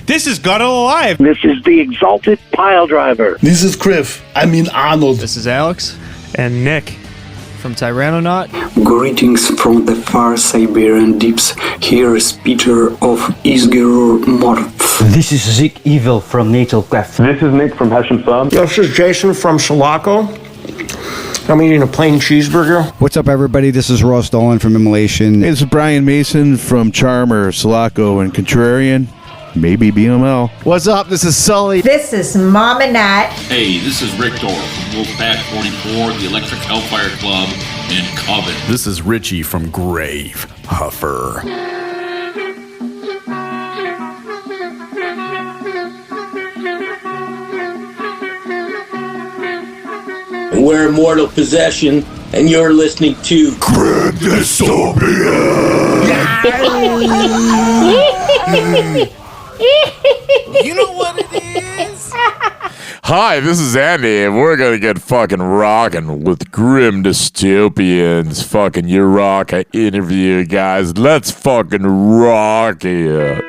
This is God Alive. This is the Exalted Pile Driver. This is Riff. Arnold. This is Alex. And Nick from Tyrannonaut. Greetings from the far Siberian deeps. Here is Peter of Isgerur Morth. This is Zik Evil from Natal Clef. This is Nick from Hessian Farm. This is Jason from Sulaco. I'm eating a plain cheeseburger. What's up, everybody? This is Ross Dolan from Immolation. It's Brian Mason from Charmer, Sulaco, and Contrarian. Maybe BML. What's up? This is Sully. This is Mama Nat. Hey, this is Rick Dorr from Wolfpack 44, the Electric Hellfire Club, and Coven. This is Richie from Grave Huffer. We're Immortal Possession, and you're listening to Grim Dystopia. You know what it is? Hi, this is Andy, and we're gonna get fucking rocking with Grim Dystopian's fucking Urakka interview, guys. Let's fucking rock it.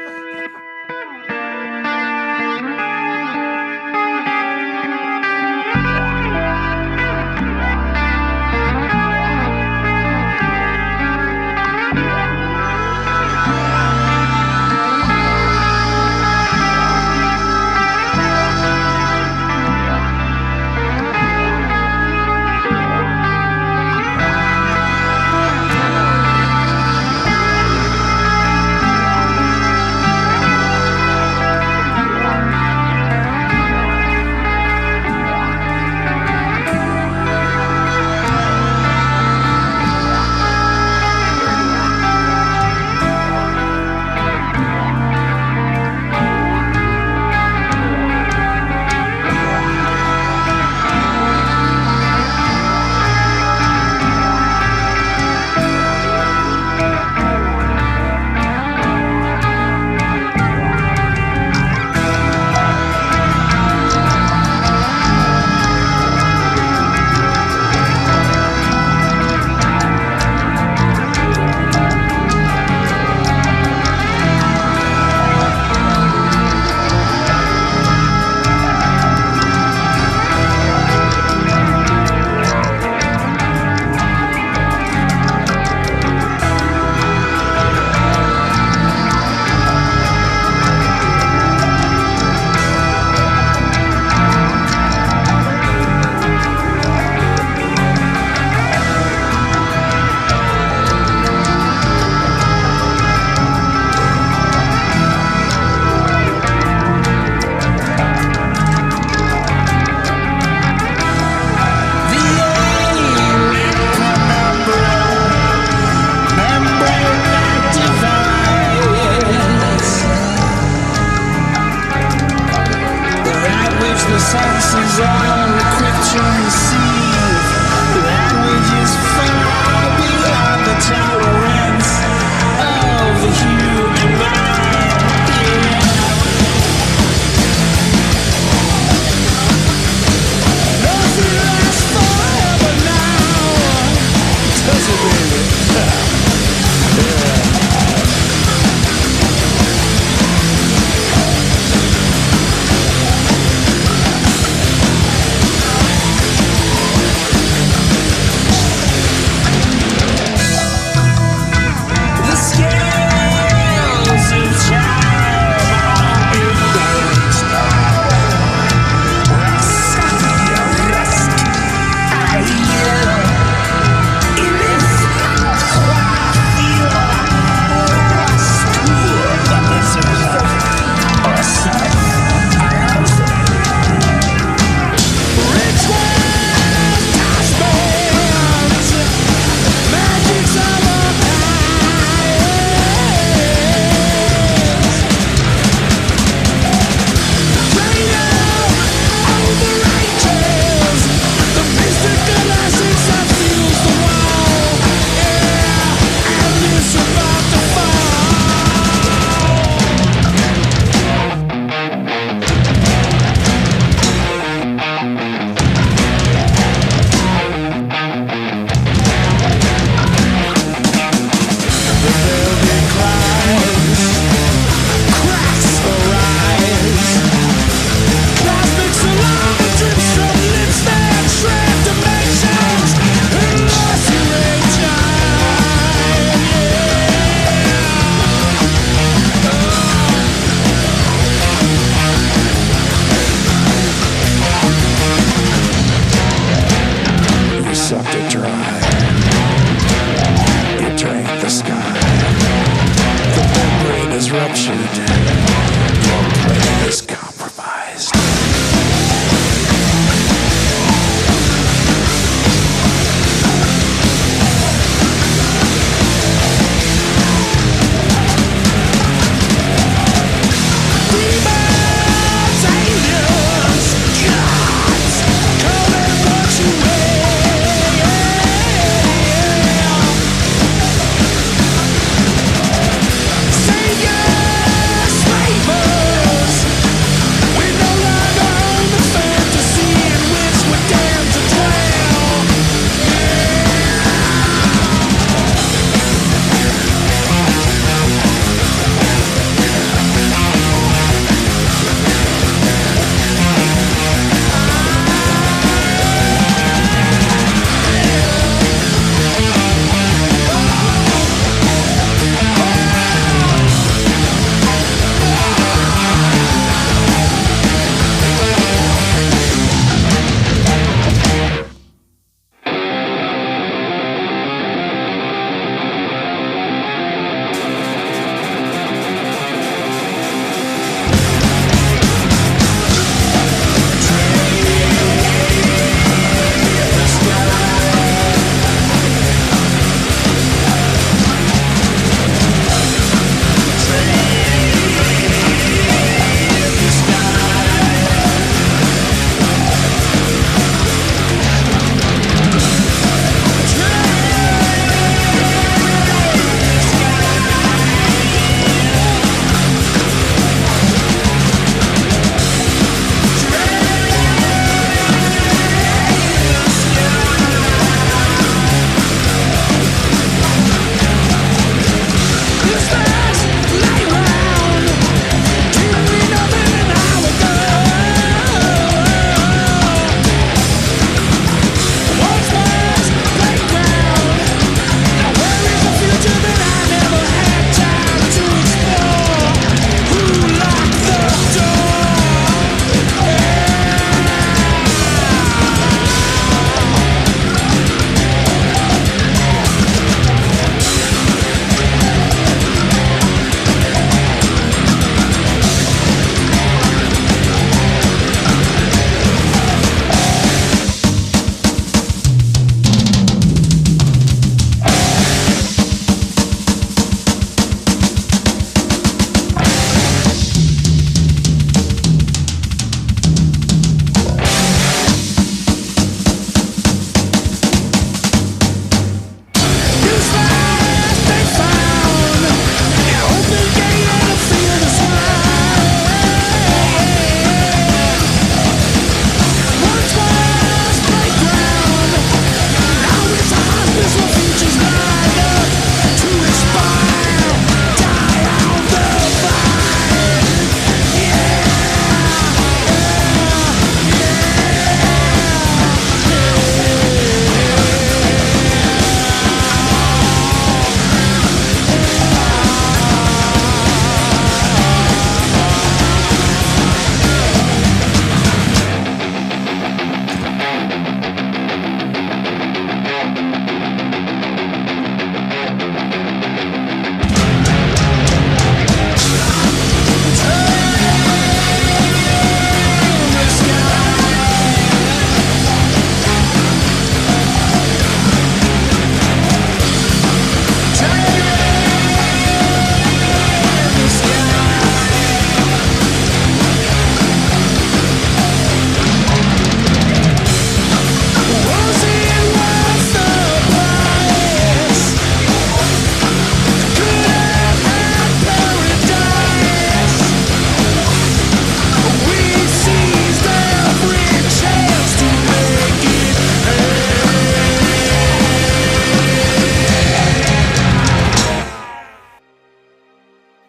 is ruptured. Your plan is compromised.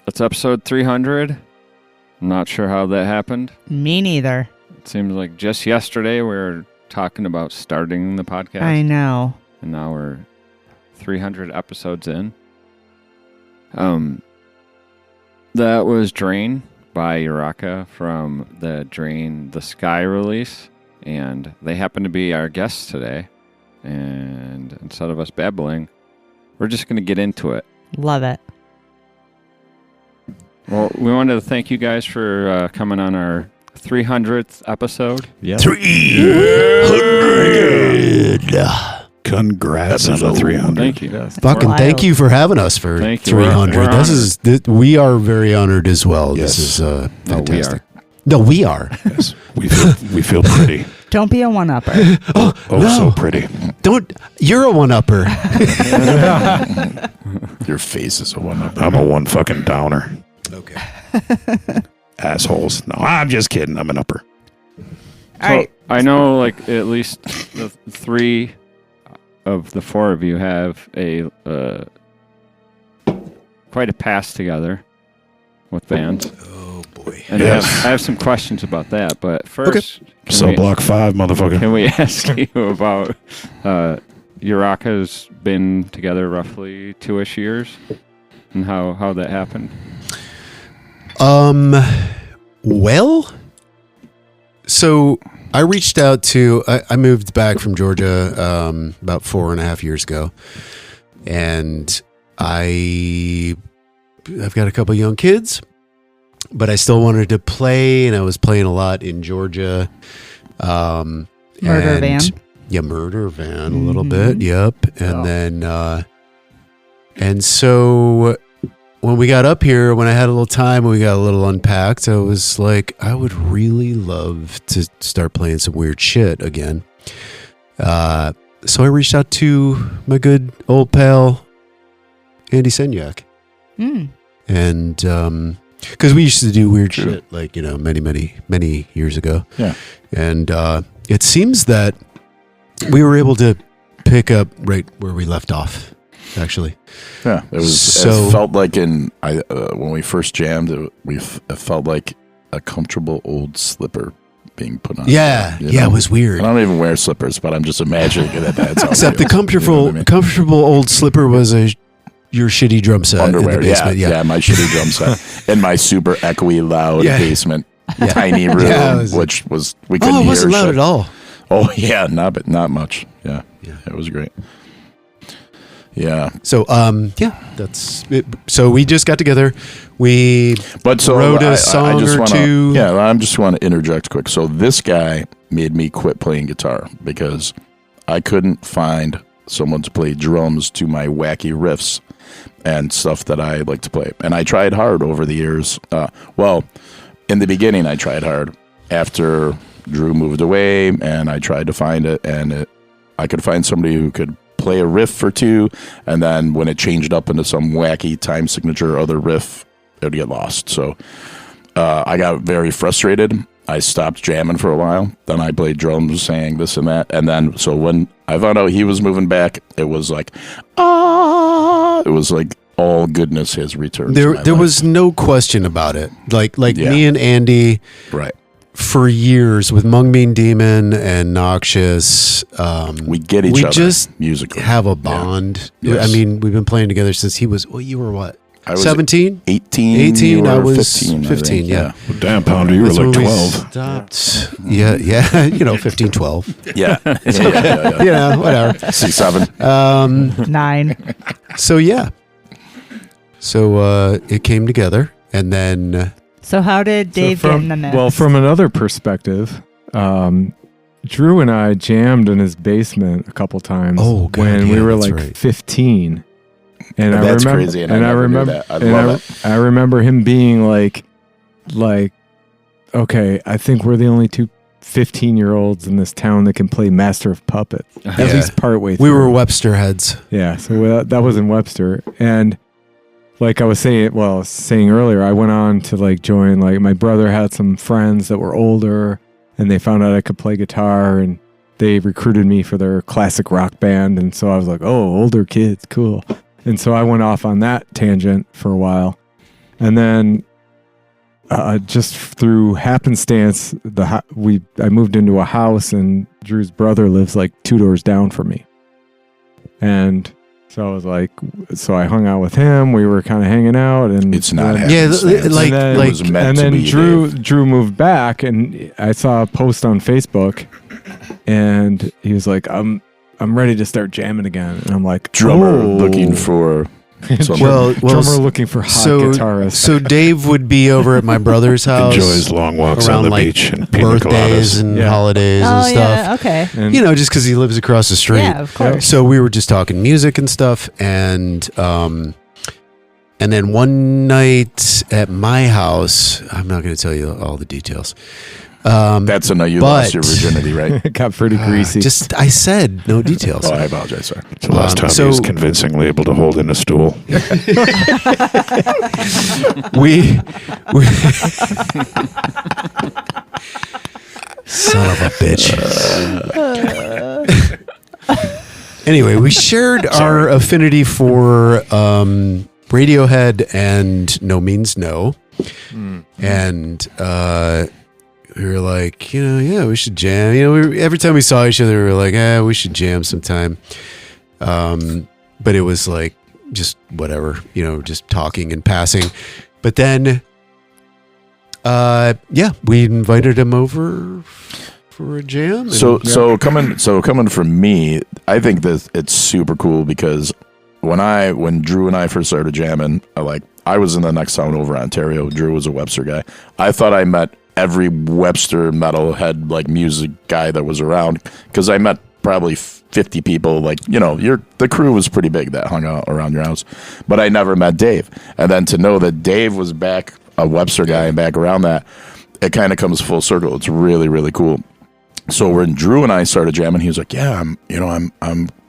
It's episode 300. I'm not sure how that happened. Me neither. It seems like just yesterday we were talking about starting the podcast. I know. And now we're 300 episodes in. That was Drain by Urakka from the Drain the Sky release. And they happen to be our guests today. And instead of us babbling, we're just going to get into it. Love it. Well, we wanted to thank you guys for coming on our 300th episode. Yeah. 300. Congrats on the 300. Thank you. Fucking thank you for having us for Thank you. 300. We are very honored as well. Yes. This is fantastic. No, we are. Yes. We feel pretty. Don't be a one-upper. Oh, no. so pretty. You're a one-upper. Your face is a one-upper. I'm a one fucking downer. Okay. Assholes. No, I'm just kidding. I'm an upper. All right. I know, like, at least the 3 of the 4 of you have a quite a past together with bands. Oh boy! And yes. I have some questions about that. But first, Cell Block 5, motherfucker. Can we ask you about Urakka's been together roughly 2-ish years, and how that happened? Well, so I reached out to. I moved back from Georgia about 4.5 years ago, and I've got a couple young kids, but I still wanted to play, and I was playing a lot in Georgia. Murder Van. Yeah, Murder Van a little bit. Yep, and then and so. When we got up here, when I had a little time, when we got a little unpacked, I was like, I would really love to start playing some weird shit again. So I reached out to my good old pal, Andy Senyak. And because we used to do weird shit, like, many years ago. Yeah. And it seems that we were able to pick up right where we left off. Actually, yeah, it felt like when we first jammed, it felt like a comfortable old slipper being put on. Yeah, it was weird. I don't even wear slippers, but I'm just imagining that's how. Except the comfortable old slipper was your shitty drum set underwear. In the basement. Yeah, my shitty drum set in my super echoey loud basement, tiny room, which was we couldn't hear. It wasn't loud at all. Oh yeah, not much. Yeah, it was great. Yeah. So, that's it. So we just got together. We wrote a song or two. Yeah, I just want to interject quick. So this guy made me quit playing guitar because I couldn't find someone to play drums to my wacky riffs and stuff that I like to play. And I tried hard over the years. In the beginning, I tried hard. After Drew moved away, and I tried to find it, and I could find somebody who could play a riff or two, and then when it changed up into some wacky time signature other riff, it would get lost. So I got very frustrated. I stopped jamming for a while. Then I played drums, sang this and that, and then so when I found out he was moving back, it was like it was like all goodness has returned. There was no question about it. Like me and Andy, right? For years with Mung Bean Demon and Noxious, we get each other. We just musically have a bond. Yeah. Yes. I mean, we've been playing together since he was. Well, you were what? I was 17, 18. I was 15. 15. Yeah. Well, damn, Pounder, you were like 12. Stopped. Yeah. 15, 12. Yeah. Whatever. 6, 7. 9. So yeah. So it came together, and then. So how did Dave get in the mix? Well, from another perspective, Drew and I jammed in his basement a couple times when we were like 15. And that's crazy. And I remember that. I love it. I remember him being like, okay, I think we're the only two 15-year-olds in this town that can play Master of Puppets. At least partway through. We were Webster heads. Yeah, so that was in Webster. And like I was saying earlier, I went on to like join, like my brother had some friends that were older and they found out I could play guitar and they recruited me for their classic rock band. And so I was like, oh, older kids, cool. And so I went off on that tangent for a while. And then just through happenstance, I moved into a house and Drew's brother lives like 2 doors down from me. And so I was like, so I hung out with him. We were kind of hanging out, and it's not. And then Drew moved back, and I saw a post on Facebook, and he was like, "I'm ready to start jamming again." And I'm like, drummer looking for So drummer looking for hot guitarist. So Dave would be over at my brother's house. Enjoys long walks on the beach and pina birthdays coladas. and holidays and stuff. Yeah, okay. And, just because he lives across the street. Yeah, of course. So we were just talking music and stuff, and then one night at my house, I'm not going to tell you all the details. That's a no. You lost your virginity, right? It got pretty greasy. I said no details. Oh, I apologize, sir. It's the last time he was convincingly able to hold in a stool. we son of a bitch. Anyway, we shared our affinity for Radiohead and No Means No, and we were like, we should jam. Every time we saw each other, we were like, we should jam sometime. But it was like just whatever, just talking and passing. But then, we invited him over for a jam. So coming from me, I think that it's super cool because when Drew and I first started jamming, I was in the next town over in Ontario. Drew was a Webster guy. I thought I met every Webster metalhead music guy that was around because I met probably 50 people. The crew was pretty big that hung out around your house, but I never met Dave. And then to know that Dave was back a Webster guy and back around that, it kind of comes full circle. It's really, really cool. So when Drew and I started jamming, he was like, "Yeah, I'm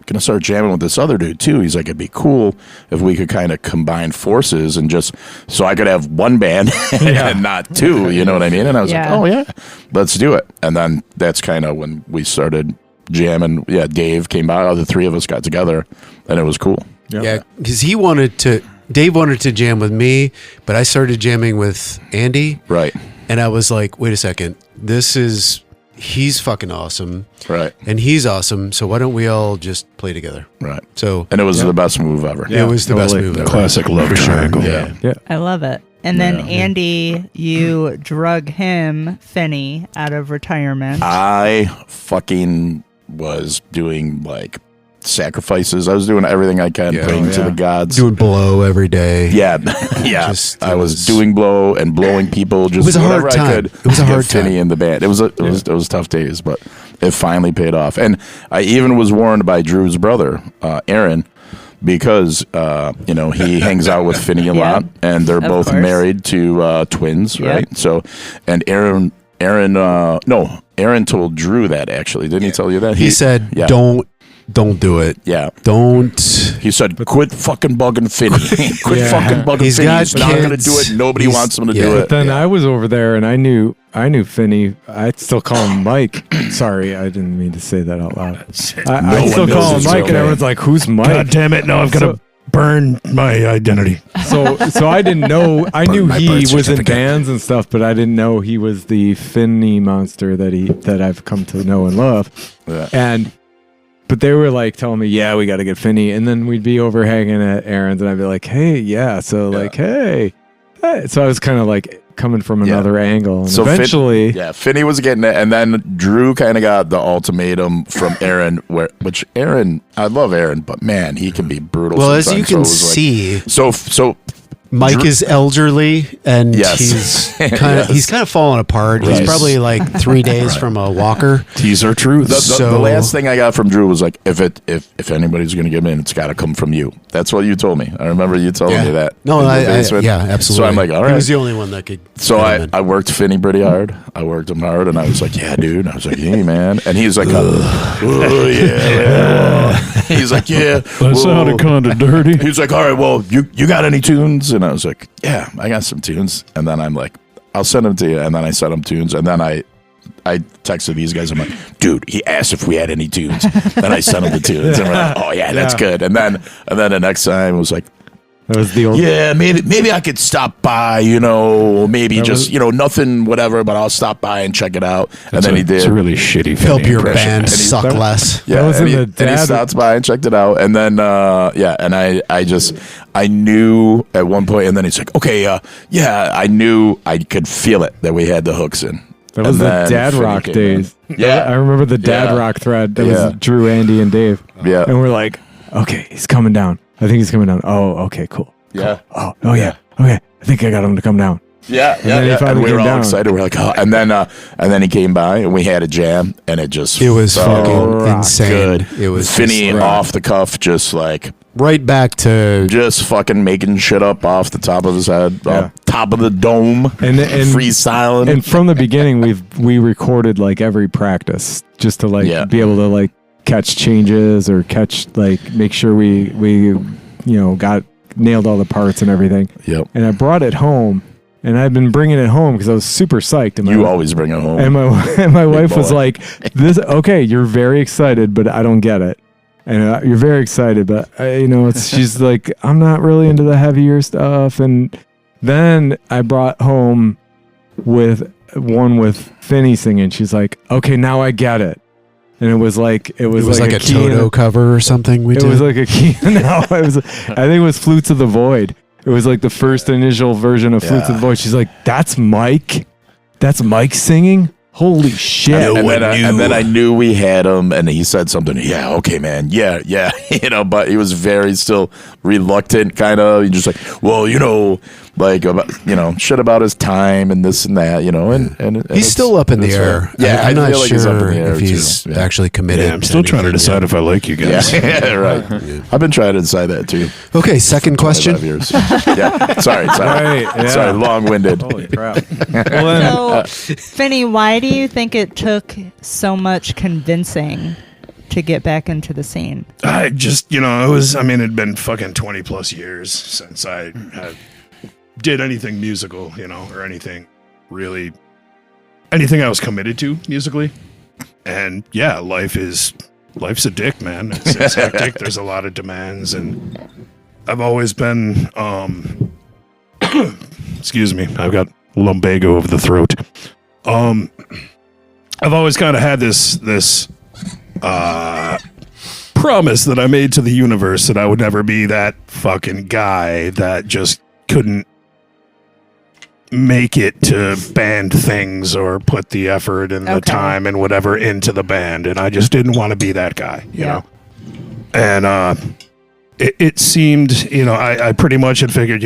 gonna start jamming with this other dude too." He's like, "It'd be cool if we could kind of combine forces and just so I could have one band and not two." You know what I mean? And I was like, "Oh yeah, let's do it." And then that's kind of when we started jamming. Yeah, Dave came by. The three of us got together, and it was cool. Yeah, because Dave wanted to jam with me, but I started jamming with Andy. Right. And I was like, wait a second, he's fucking awesome. Right. And he's awesome. So why don't we all just play together? Right. So, and it was the best move ever. Yeah, it was the best move ever. Classic love triangle. Yeah. I love it. And then Andy, you drug him, Finny, out of retirement. I fucking was doing sacrifices. I was doing everything I can, praying to the gods. Doing blow every day. Yeah. Yeah. I was doing blow and blowing people. Just it was a hard time. I could. It was a hard time. Finny in the band. It was tough days, but it finally paid off. And I even was warned by Drew's brother, Aaron, because he hangs out with Finny a lot, and they're both married to twins, right? So, and Aaron told Drew that actually. Didn't he tell you that? He said, Don't do it. Yeah. Don't. He said, quit fucking bugging Finny. Quit fucking bugging He's Finny. He's not going to do it. Nobody wants him to do it. But then I was over there and I knew Finny. I still call him Mike. Sorry, I didn't mean to say that out loud. I still call him Mike, and everyone's like, "Who's Mike?" God damn it! Now I'm gonna burn my identity. So I didn't know. I knew he was in bands and stuff, but I didn't know he was the Finny monster that I've come to know and love. Yeah. But they were telling me, "Yeah, we got to get Finny," and then we'd be over hanging at Aaron's, and I'd be like, "Hey, yeah." So hey. So I was kind of coming from another angle. And so eventually, Finny was getting it, and then Drew kind of got the ultimatum from Aaron, which Aaron, I love Aaron, but man, he can be brutal. Well, sometimes. as you can see, so Mike is elderly, and he's kind of falling apart. He's probably 3 days from a walker. These are truths. The last thing I got from Drew was if anybody's going to get in, it's got to come from you. That's what you told me. I remember you telling me that. No, absolutely. So I'm like, all right. He was the only one that could. So I worked Finny pretty hard. I worked him hard, and I was like, yeah, dude. I was like, hey, man. And he's like, oh, yeah. He's like, yeah. That sounded kind of dirty. He's like, all right, well, you got any tunes? And I was like, yeah, I got some tunes. And then I'm like, I'll send them to you. And then I sent him tunes. And then I texted these guys. I'm like, dude, he asked if we had any tunes. Then I sent him the tunes. And we're like, oh, yeah, that's good. And then the next time it was like, that was the old. Yeah, maybe I could stop by, maybe just, nothing, whatever, but I'll stop by and check it out. And then he did. It's a really shitty help your band suck less. Yeah, and he stopped by and checked it out. And then, and I knew at one point, and then he's like, okay, I knew I could feel it that we had the hooks in. That was the Dad Rock days. Yeah. I remember the Dad Rock thread. That was Drew, Andy, and Dave. Yeah. And we're like, okay, he's coming down. I think he's coming down. Oh, okay, cool. Yeah. Cool. Oh, yeah. Okay. I think I got him to come down. Yeah, And then he yeah. finally And we were came all down. excited. We're like, oh, and then he came by and we had a jam, and it was fucking insane. Good. It was Finny just, off the cuff, just like right back to just fucking making shit up off the top of his head, off top of the dome, and freestyling. And from the beginning, we recorded like every practice just to like be able to like catch changes or catch like make sure we got nailed all the parts and everything. Yep. And I brought it home. And I've been bringing it home because I was super psyched. And You always bring it home. And my wife was boy. like, "This okay? You're very excited, but I don't get it." And you're very excited, but she's like, "I'm not really into the heavier stuff." And then I brought home with Finny singing. She's like, "Okay, now I get it." And it was like a Toto cover or something. It was like a key. No, I think it was Flutes of the Void. It was like the first initial version of Flutes of the Void. She's like, "That's Mike? That's Mike singing? Holy shit!" And then I knew we had him, and he said something. Yeah, okay, man. Yeah. But he was very still reluctant, kind of. He just like, well, like about shit about his time and this and that, and he's still up in the air. Fair. Yeah, I'm not feel like sure he's up in the air if he's too. actually committed. Yeah, I'm still trying to decide if I like you guys. Yeah, right. I've been trying to decide that too. Okay, second question. 25 years. Yeah, sorry. Right, yeah. Sorry, long-winded. Holy crap! So, Finny, why do you think it took so much convincing to get back into the scene? I just, it'd been fucking 20 plus years since I did anything musical, or anything I was committed to musically. And yeah, life's a dick, man. It's hectic. There's a lot of demands, and I've always been, excuse me, I've got lumbago of the throat. I've always kind of had this promise that I made to the universe that I would never be that fucking guy that just couldn't make it to band things or put the effort and the time and whatever into the band, and I just didn't want to be that guy, you know. And it seemed, I pretty much had figured,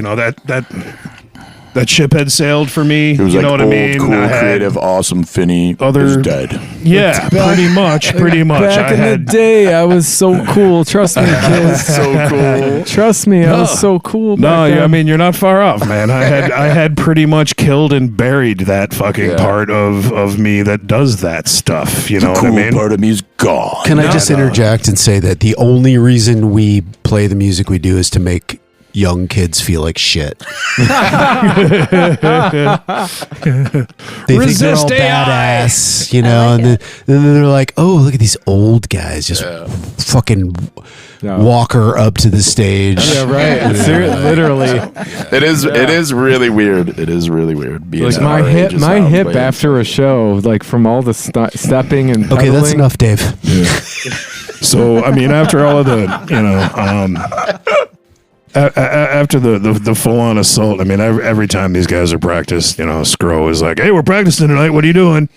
that ship had sailed for me. It was you like know what old, I mean? cool, creative, awesome Finny is dead. Yeah, pretty much. Back in the day, I was so cool. Trust me, kid. So cool. Trust me, I was so cool. No, back then. you're not far off, man. I had pretty much killed and buried that fucking part of me that does that stuff. You know what I mean? Part of me is gone. Can I just interject and say that the only reason we play the music we do is to make young kids feel like shit. They think they're all badass, and then they're like, "Oh, look at these old guys just fucking walker up to the stage." Yeah, right. Literally, it is really weird. It is really weird. Being like my hip after a show, like from all the stepping and okay, that's pedaling. enough, Dave. Yeah. So after all of the after the full-on assault, every time these guys are practiced, Skro is like, "Hey, we're practicing tonight. What are you doing?"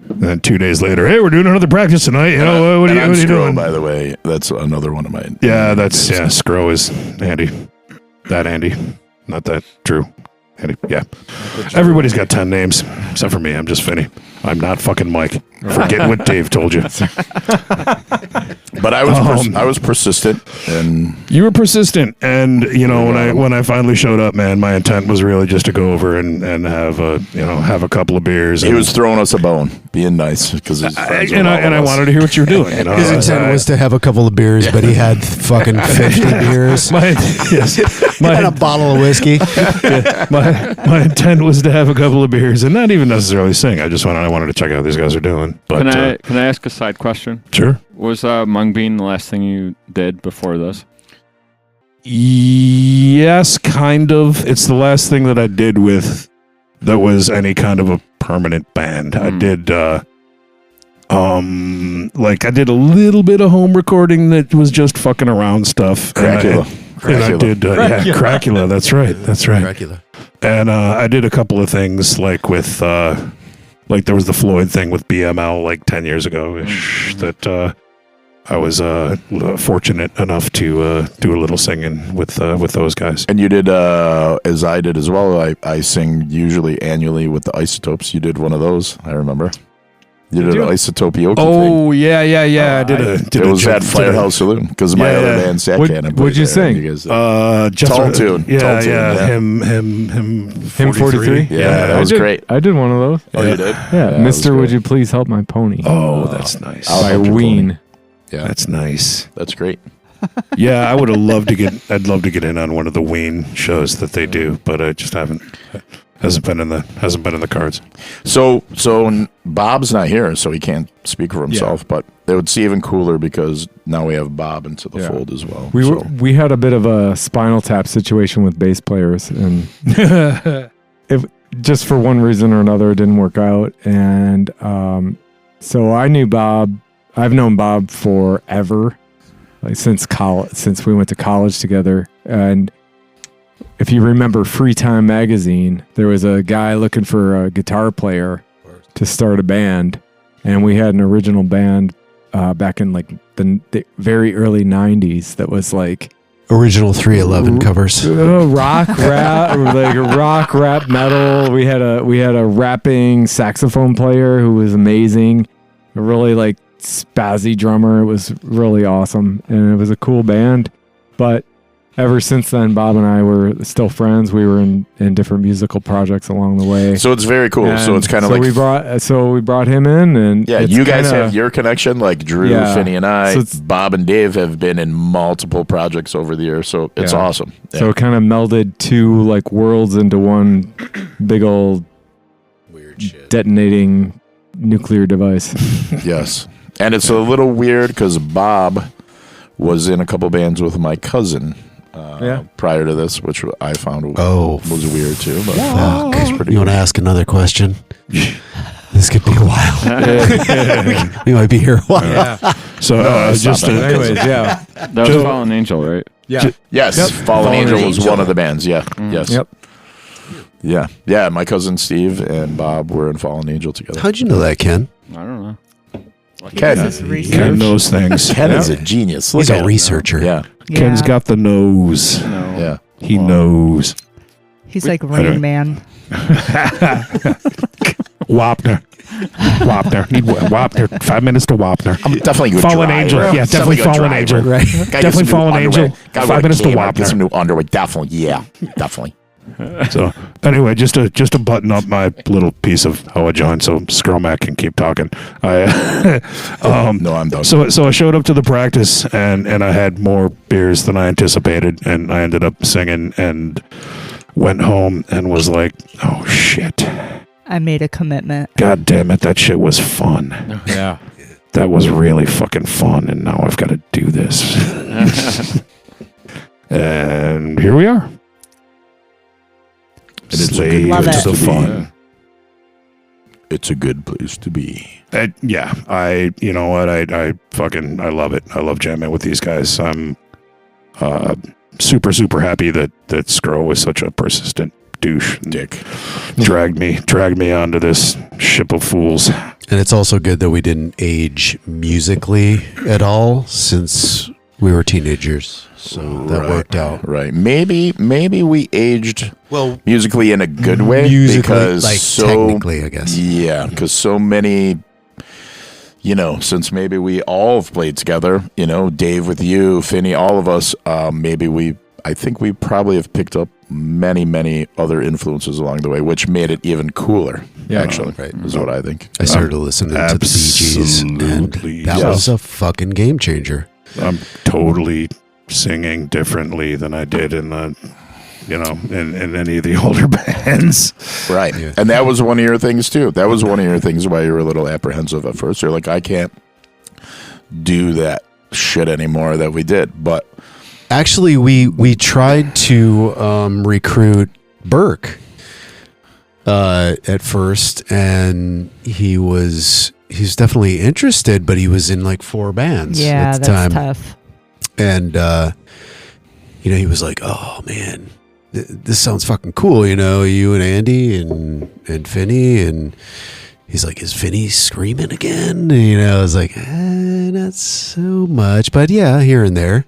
And then 2 days later, "Hey, we're doing another practice tonight. What are you doing?" By the way, that's another one of mine. Yeah, Skro is Andy. That Andy, not that Drew. Andy, yeah. Everybody's got 10 names except for me. I'm just Finny. I'm not fucking Mike. Forget what Dave told you. But I was persistent, and you were persistent, and when I finally showed up, man, my intent was really just to go over and have a couple of beers. He was throwing us a bone, being nice because I wanted to hear what you were doing. His intent was to have a couple of beers, but he had fucking 50 beers. And a bottle of whiskey. My intent was to have a couple of beers and not even necessarily sing. I wanted to check out what these guys are doing. But can I ask a side question? Sure. Was Mung Bean the last thing you did before this? Yes, kind of. It's the last thing that I did that was any kind of a permanent band. I did I did a little bit of home recording that was just fucking around stuff. Cracula. And I did Cracula. That's right. Cracula. And I did a couple of things like with there was the Floyd thing with BML like 10 years ago that I was fortunate enough to do a little singing with those guys. And you did, as I did as well. I sing usually annually with the Isotopes. You did one of those, I remember. You did an isotopioke thing. Oh yeah. I did it was at Firehouse Saloon because my other band, Sat Cannon. What'd you sing? Tall Tune. Him 43. Yeah, that was great. I did one of those. Oh, you did? Yeah, Mister, would you please help my pony? Oh, that's nice. By Ween. Yeah, that's nice. That's great. Yeah, I would have loved to get. I'd love to get in on one of the Ween shows that they do, but I just haven't. Hasn't been in the cards. So Bob's not here, so he can't speak for himself. But it would see even cooler because now we have Bob into the fold as well. We had a bit of a Spinal Tap situation with bass players, and just for one reason or another, it didn't work out. And so I knew Bob. I've known Bob forever, like since college, since we went to college together. And if you remember Free Time magazine, there was a guy looking for a guitar player to start a band, and we had an original band back in like the very early 90s that was like original 311 covers. Rock rap, like rock rap metal. We had a rapping saxophone player who was amazing, a really like spazzy drummer. It was really awesome, and it was a cool band. But ever since then, Bob and I were still friends. We were in different musical projects along the way. So it's very cool. And so it's kind of like we brought him in, and yeah, you guys have your connection, like Drew, Finny, and I. So Bob and Dave have been in multiple projects over the years, so it's awesome. Yeah. So it kind of melded two like worlds into one big old weird shit detonating nuclear device. Yes, and it's a little weird because Bob was in a couple bands with my cousin. Prior to this, which I found was weird too. But it's pretty you want to ask another question? This could be a while. We might be here a while. Yeah. So anyways, that was Fallen Angel, right? Yeah. Yes, Fallen Angel was one of the bands. Yeah. Yes. Yep. Yeah. My cousin Steve and Bob were in Fallen Angel together. How'd you know that, Ken? I don't know. Ken knows things. Ken is a genius. He's a researcher. Yeah. Ken's got the nose. Yeah. He knows. He's like Rain Man. Wapner. Need Wapner. 5 minutes to Wapner. I'm definitely good. Fallen Angel. Yeah, definitely Fallen Angel. Right. Definitely Fallen Angel. 5 minutes to Get some Wapner. new underwear. Definitely. Yeah. Definitely. So anyway, just to button up my little piece of how I joined, so Skromak can keep talking. No, I'm done. So I showed up to the practice and I had more beers than I anticipated, and I ended up singing and went home and was like, oh shit. I made a commitment. God damn it, that shit was fun. Yeah. That was really fucking fun, and now I've got to do this. And here we are. And it's Love it. the fun. It's a good place to be. You know what? I love it. I love jamming with these guys. I'm super, super happy that Skro was such a persistent douche. Dick. Mm-hmm. Dragged me onto this ship of fools. And it's also good that we didn't age musically at all since we were teenagers. So that worked out. Right. Maybe we aged musically in a good way. Musically, like technically, I guess. Yeah, because so many, since maybe we all have played together, Dave with you, Finny, all of us, I think we probably have picked up many, many other influences along the way, which made it even cooler, actually, is what I think. I started listening to the Bee Gees, and that was a fucking game changer. I'm totally singing differently than I did in the, in any of the older bands. Right. Yeah. And that was one of your things too. That was one of your things why you were a little apprehensive at first. You're like, I can't do that shit anymore that we did. But actually, we tried to recruit Burke at first, and he's definitely interested, but he was in like 4 bands at the time. That's tough. And he was like, "Oh man, this sounds fucking cool." You and Andy and Finny, and he's like, is Finny screaming again? I was like, not so much, but yeah, here and there.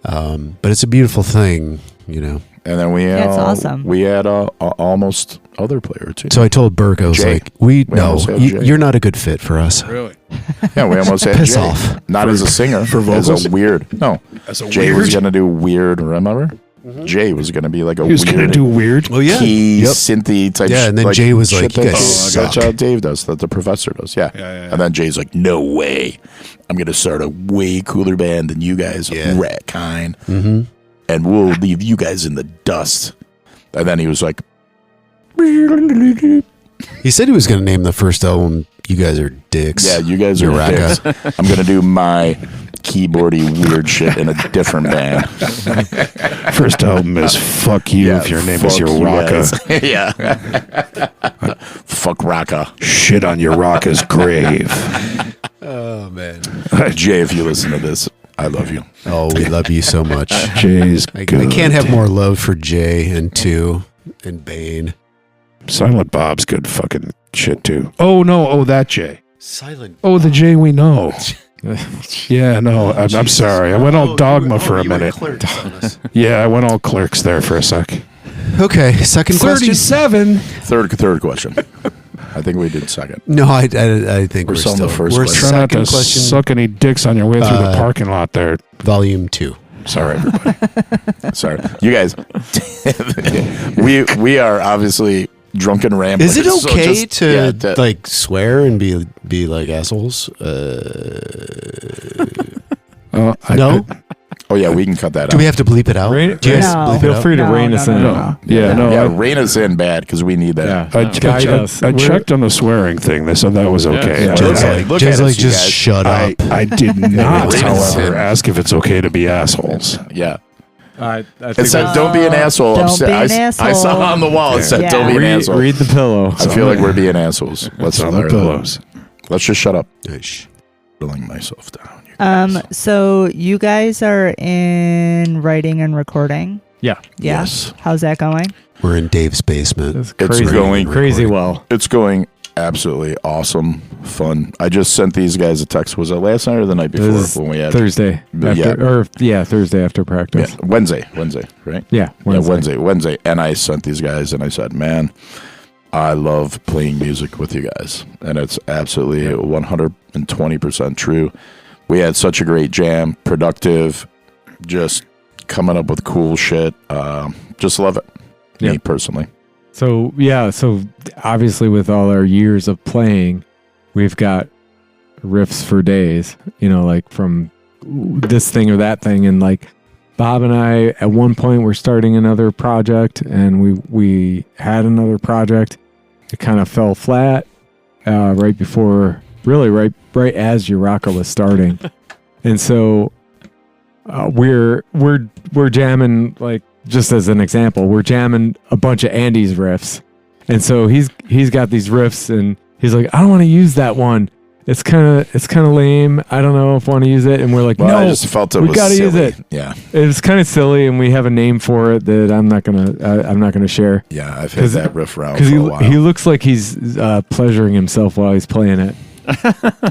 But it's a beautiful thing, And then we That's awesome. We had almost other player too. So I told Burke, I was Jay. like, almost had Jay. you're not a good fit for us. Really? Yeah, we almost had Piss Jay. off. Not as a singer, for vocals? as a weird. No, As a Jay was weird? gonna do weird. Remember? Jay was gonna be like a He was weird. going to do weird. Well, yeah. Key synthy type. Yeah, and then like, Jay was shit like, "You that guys Dave- suck." Dave does, that the professor does. Yeah. And then Jay's like, no way, I'm gonna start a way cooler band than you guys, rat kind, and we'll leave you guys in the dust. And then he was like, He said he was going to name the first album, You Guys Are Dicks. yeah, you guys are Urakka. dicks. I'm gonna do my keyboardy weird shit in a different band. First album is Fuck You if your name is fuck you Urakka. guys. Yeah. Fuck Rocka. Shit on Urakka's grave. Oh, man. Jay, if you listen to this, I love you. Oh, we love you so much. Jay's I good. can't have more love for Jay and Two and Bane. Silent Bob's good fucking shit too. Oh no, that Jay. Silent. Oh, the Jay we know. Yeah, no, I'm sorry. I went all dogma for a minute. Yeah, I went all clerks there for a sec. Okay, second question. 37. Third question. I think we did second. No, I think we're still still on the first we're question. Try not to second question. suck any dicks on your way through the parking lot there. Volume 2. Sorry, everybody. Sorry, you guys. we are obviously drunken ramblers. Is it so okay just- to yeah, like swear and be like assholes? No. Oh yeah, we can cut that out. Do we have to bleep it out? Rain- Do you guys No. bleep it Feel out? free to No, rein no, us no, in. no. Yeah, rein us in bad because we need that. I Guide us. I checked on the swearing thing. They said that was okay. Yeah. Jay's Okay, like, look Jay's at like us, you just guys. shut up. I did not, Rein us however, in. ask if it's okay to be assholes. Yeah. I It think said, "Don't be an asshole." Don't upset. be an I asshole. saw on the wall. It said, Yeah. "Don't be an asshole." read the pillow. I feel like we're being assholes. Let's on the pillows. Let's just shut up. Shh. Pulling myself down. So you guys are in writing and recording. Yeah. Yeah. Yes. How's that going? We're in Dave's basement. It's It's crazy, going crazy well. It's going absolutely awesome, fun. I just sent these guys a text. Was it last night or the night before This is when we had Thursday Yeah. Thursday after practice. Yeah, Wednesday, right? Yeah, Wednesday. And I sent these guys and I said, man, I love playing music with you guys. And it's absolutely 120% true. We had such a great jam, productive, just coming up with cool shit. Just love it, me personally. So obviously with all our years of playing, we've got riffs for days, like from this thing or that thing. And like Bob and I, at one point, were starting another project, and we had another project. It kind of fell flat right before, really right as Urakka was starting. And so we're jamming, like, just as an example, we're jamming a bunch of Andy's riffs. And so he's got these riffs, and he's like, I don't want to use that one. It's kind of lame. I don't know if I want to use it. And we're like, Well, no, I just felt it we was got to use silly. it. Yeah. It's kind of silly, and we have a name for it that I'm not gonna share. Yeah, I've had that riff around because for a while. he looks like he's pleasuring himself while he's playing it,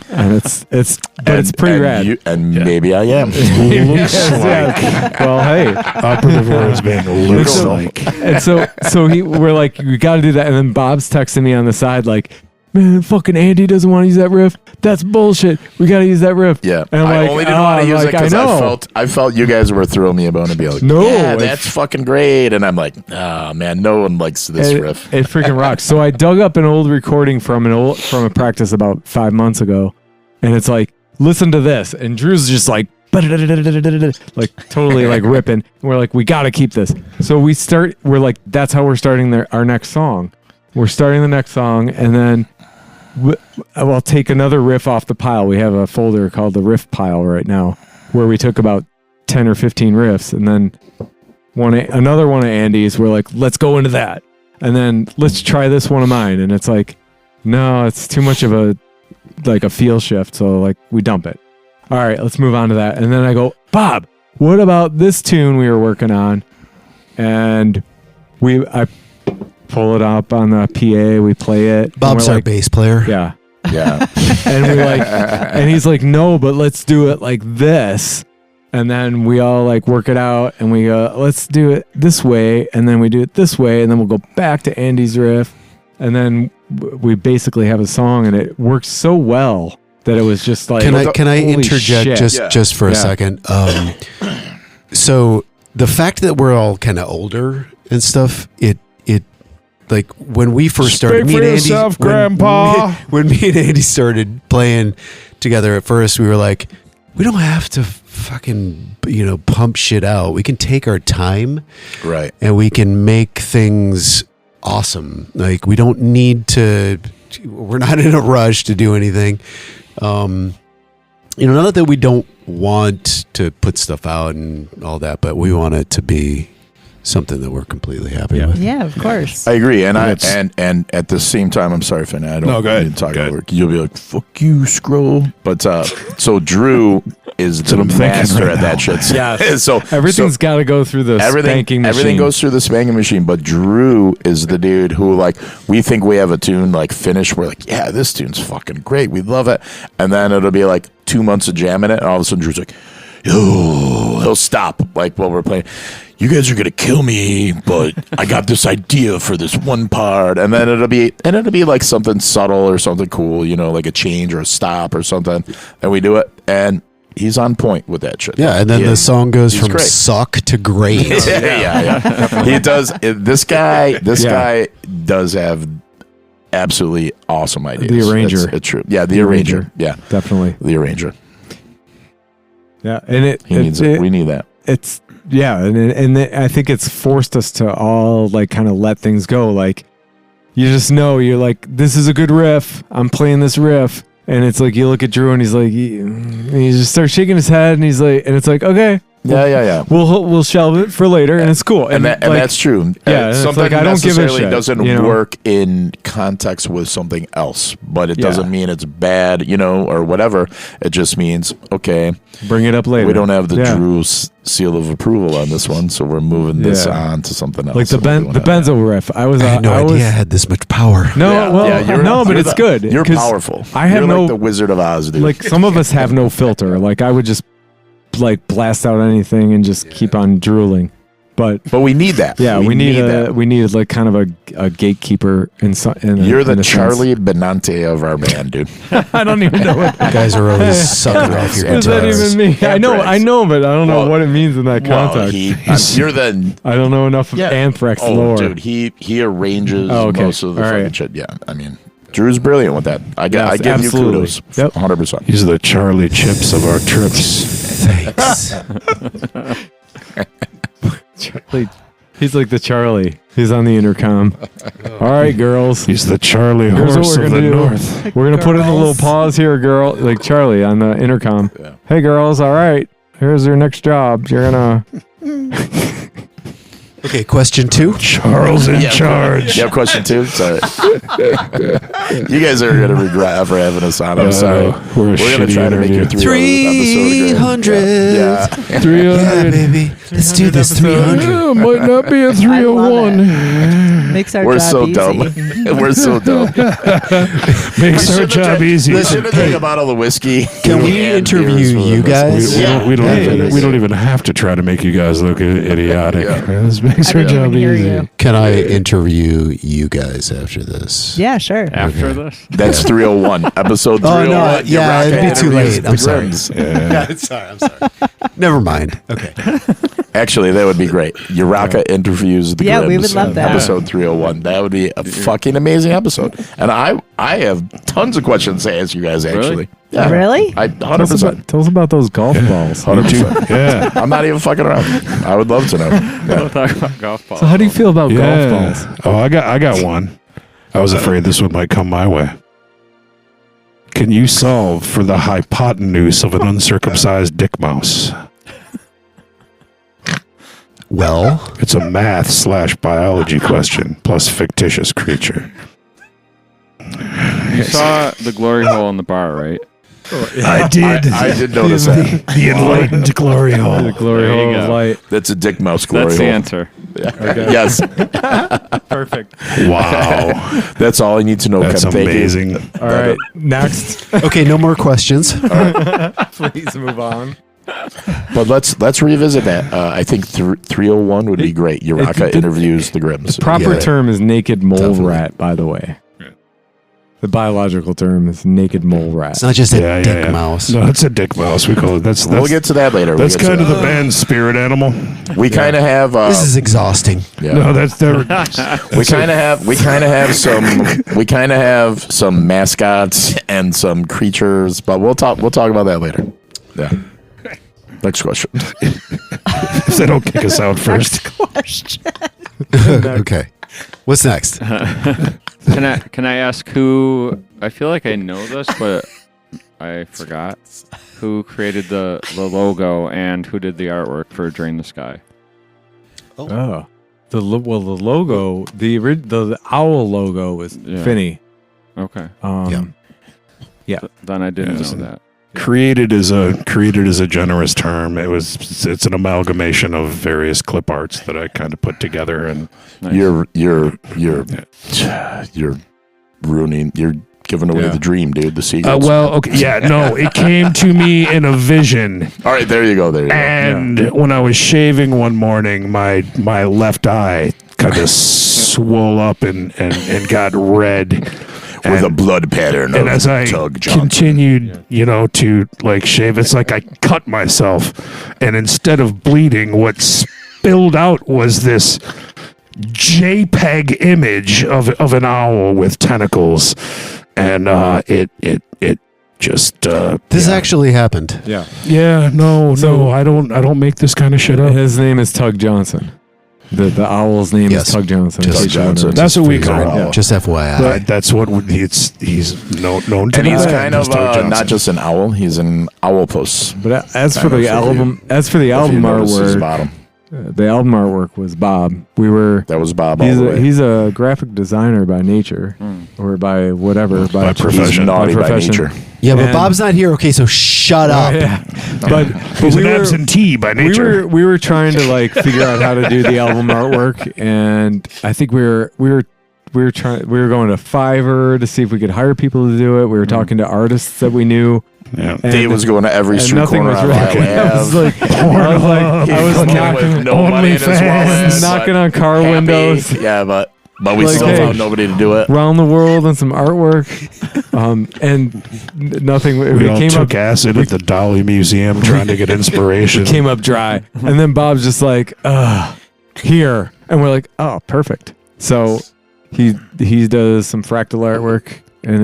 and it's pretty rad. Maybe I am. Looks Yeah. Well, hey, operative words being looks like. And so we're like, we got to do that. And then Bob's texting me on the side, like, man, fucking Andy doesn't want to use that riff. That's bullshit. We got to use that riff. Yeah, and I'm I like, only didn't want to use it because I I felt you guys were throwing me a bone and be like, No, yeah, it's- that's fucking great. And I'm like, oh man, no one likes this riff. It freaking rocks. So I dug up an old recording from a practice about 5 months ago, and it's like, listen to this. And Drew's just like totally like ripping. And we're like, we got to keep this. So we're like, that's how we're starting our next song. We're starting the next song, and then I'll take another riff off the pile. We have a folder called the riff pile right now, where we took about 10 or 15 riffs, and then another one of Andy's. We're like, let's go into that, and then let's try this one of mine. And it's like, no, it's too much of a feel shift, so like we dump it. All right, let's move on to that. And then I go, Bob, what about this tune we were working on? And I pull it up on the PA. We play it. Bob's our bass player. Yeah. Yeah. And we're like, and he's like, no, but let's do it like this. And then we all like work it out and we go, let's do it this way. And then we do it this way. And then we'll go back to Andy's riff. And then we basically have a song and it works so well that it was just like, can I holy interject shit. just for a second? So the fact that we're all kind of older and stuff, it like when we first started, Speak for yourself, Grandpa. When me and Andy started playing together at first, we were like, we don't have to fucking, pump shit out. We can take our time. Right. And we can make things awesome. Like we don't need to, we're not in a rush to do anything. Not that we don't want to put stuff out and all that, but we want it to be something that we're completely happy with. Yeah, of course. I agree, and and at the same time, I'm sorry, Finny. I don't. No, go ahead. Need to talk over. You'll be like, "Fuck you, scroll." But so Drew is the master at that shit. Yeah. So everything's got to go through the spanking machine. Everything goes through the spanking machine. But Drew is the dude who, like, we think we have a tune like finished. We're like, yeah, this tune's fucking great. We love it. And then it'll be like 2 months of jamming it, and all of a sudden Drew's like, yo, he'll stop like while we're playing. You guys are gonna kill me, but I got this idea for this one part, and then it'll be like something subtle or something cool, like a change or a stop or something, and we do it, and he's on point with that shit. Yeah, and then the song goes from great. suck to great. yeah. He does. This guy does have absolutely awesome ideas. The arranger. It's true. Yeah, the arranger. Yeah, definitely the arranger. Yeah, and we need that. It's. Yeah, and I think it's forced us to all like kind of let things go. Like you just know you're like, this is a good riff. I'm playing this riff, and it's like you look at Drew and he's like, he just starts shaking his head, and he's like, and it's like, okay, yeah. We'll shelve it for later, and it's cool. And that's true. Yeah, something like, I don't give a shit, doesn't work in context with something else, but it doesn't mean it's bad, or whatever. It just means okay, bring it up later. We don't have the Drew seal of approval on this one, so we're moving this on to something else. Like the benzo riff. I had no idea I had this much power. No, but it's good. You're powerful. You're like the Wizard of Oz, dude. Like some of us have no filter. Like I would just like blast out anything and just keep on drooling. But we need that. Yeah, we need like kind of a gatekeeper You're the Charlie Benante of our band, dude. I don't even know what you guys are always sucking off your guitars. What does that even mean? I know, but I don't know what it means in that context. You're the. I don't know enough of Anthrax lore. Dude, he arranges most of the fucking shit. Yeah, I mean, Drew's brilliant with that. I give you kudos. 100%. He's the Charlie Chips of our trips. Thanks. Charlie, he's like the Charlie. He's on the intercom. All right, girls. Here's the Charlie horse of the north. We're gonna put in a little pause here, girl. Like Charlie on the intercom. Yeah. Hey, girls. All right. Here's your next job. You're gonna. Okay, question 2. Charles in charge. Yeah, question 2. Sorry. You guys are going to regret ever having us on. I'm sorry. We're going to try to make your 300. Yeah. 300. Yeah, baby. Let's do this 300. Might not be a 301. Makes our We're job so easy. dumb. We're so dumb. Makes our job easy. Listen to drink a bottle of whiskey. Can we interview you guys? We don't even have to try to make you guys look idiotic. This makes our job easy. Can I interview you guys after this? Yeah, sure. After this? That's 301. Episode 301. Oh, no. Yeah, it'd be too late. I'm sorry. Yeah. I'm sorry. Never mind. Okay. Actually, that would be great. Urakka interviews the Yeah, Grims. we would love that. Episode 301. That would be a fucking amazing episode. And I have tons of questions to ask you guys, actually. Yeah. Really? 100%. Tell us about those golf balls. 100%. Yeah. I'm not even fucking around. I would love to know. We'll talk about golf balls. So how do you feel about golf balls? Oh, I got one. I was afraid this one might come my way. Can you solve for the hypotenuse of an uncircumcised dick mouse? Well, it's a math/biology question plus fictitious creature. You saw the glory hole in the bar, right? I did. I did notice that. The enlightened glory hole. The glory hole of light. That's a dick mouse glory That's hole. the answer. Yeah. Okay. Yes. Perfect. Perfect. Wow. That's all I need to know. That's Ken. Thank you. amazing. All right, next. Okay, no more questions. Please move on. But let's revisit that. I think 301 would be great. Urakka interviews the Grims. The proper term is naked mole rat, by the way. The biological term is naked mole rat. It's not just a dick mouse. No, it's a dick mouse. We call it. That's we'll get to that later. That's kind of the band's spirit animal. We kind of have. This is exhausting. Yeah. No, that's we kind of have some mascots and some creatures, but we'll talk about that later. Yeah. Next question. If they don't kick us out first. Question. Okay. What's next? Can I ask who? I feel like I know this, but I forgot who created the logo and who did the artwork for Drain the Sky. Oh, the logo, the owl logo was Finny. Okay. Yeah. Then I didn't know that. Created is a generous term. It's an amalgamation of various clip arts that I kind of put together, and Nice. you're ruining. You're giving away the dream, dude. The seagulls. It came to me in a vision. All right, there you go. And when I was shaving one morning, my left eye kind of swole up and got red. With a blood pattern. And as I Tug Johnson. continued, to like shave, it's like I cut myself, and instead of bleeding, what spilled out was this JPEG image of an owl with tentacles, and it just this actually happened. Yeah. Yeah. No. I don't make this kind of shit up. His name is Tug Johnson. The owl's name is Tug Johnson. Tug Johnson. That's what we call Yeah. it. Just FYI. But that's what he's known to. And he's kind of not just an owl; he's an owlpuss. But as for the album artwork, the album artwork was Bob. That was Bob. He's a graphic designer by nature, or by whatever, by profession. He's naughty by nature. Yeah, but Bob's not here. Okay, so shut up. Yeah. But he's an absentee by nature. We were trying to figure out how to do the album artwork, and I think we were going to Fiverr to see if we could hire people to do it. We were talking to artists that we knew. Yeah. Dave was going to every street corner on I was knocking on car windows. Yeah, but we still found nobody to do it. Around the world and some artwork, and nothing. We all took acid at the Dolly Museum trying to get inspiration. It came up dry, and then Bob's just like, here, and we're like, oh, perfect. So he does some fractal artwork in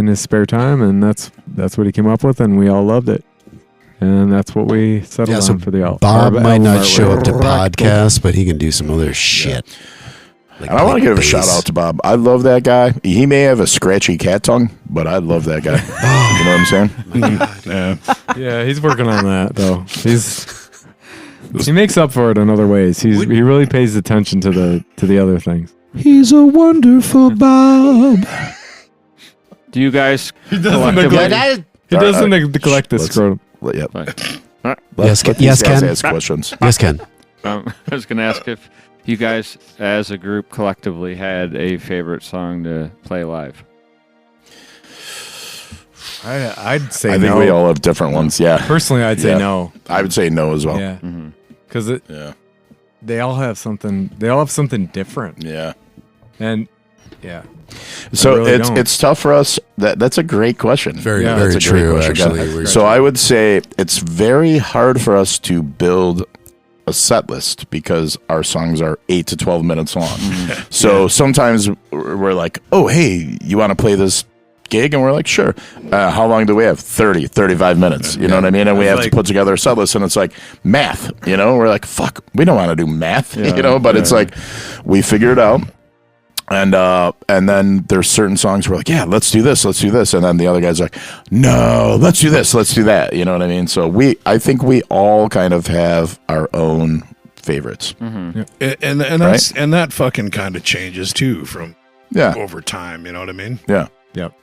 his spare time, and that's what he came up with, and we all loved it, and that's what we settled on for the album. Bob might not show up to podcasts, but he can do some other shit. And I want to give a shout out to Bob. I love that guy. He may have a scratchy cat tongue, but I love that guy. You know what I'm saying? Yeah, he's working on that though. He makes up for it in other ways. He really pays attention to the other things. He's a wonderful Bob. Do you guys He doesn't neglect the scrotum. Yep. Yes, Ken. Ask questions. Yes, Ken. I was going to ask if you guys, as a group, collectively had a favorite song to play live. I'd say I think we all have different ones. Yeah. Personally, I'd say no. I would say no as well. Yeah. Because they all have something. They all have something different. Yeah. And yeah. So it's tough for us. That's a great question. Very true. Actually, so I would say it's very hard for us to build a set list because our songs are 8 to 12 minutes long. So sometimes we're like, oh, hey, you want to play this gig? And we're like, sure. How long do we have? 30, 35 minutes. You know what I mean? And we have to put together a set list, and it's like math, we're like, fuck, we don't want to do math, but it's like we figure it out. And then there's certain songs where we're like, yeah, let's do this. And then the other guy's like, no, let's do this. Let's do that. You know what I mean? So I think we all kind of have our own favorites. Mm-hmm. Yeah. And that fucking kind of changes too from over time. You know what I mean? Yeah. Yep.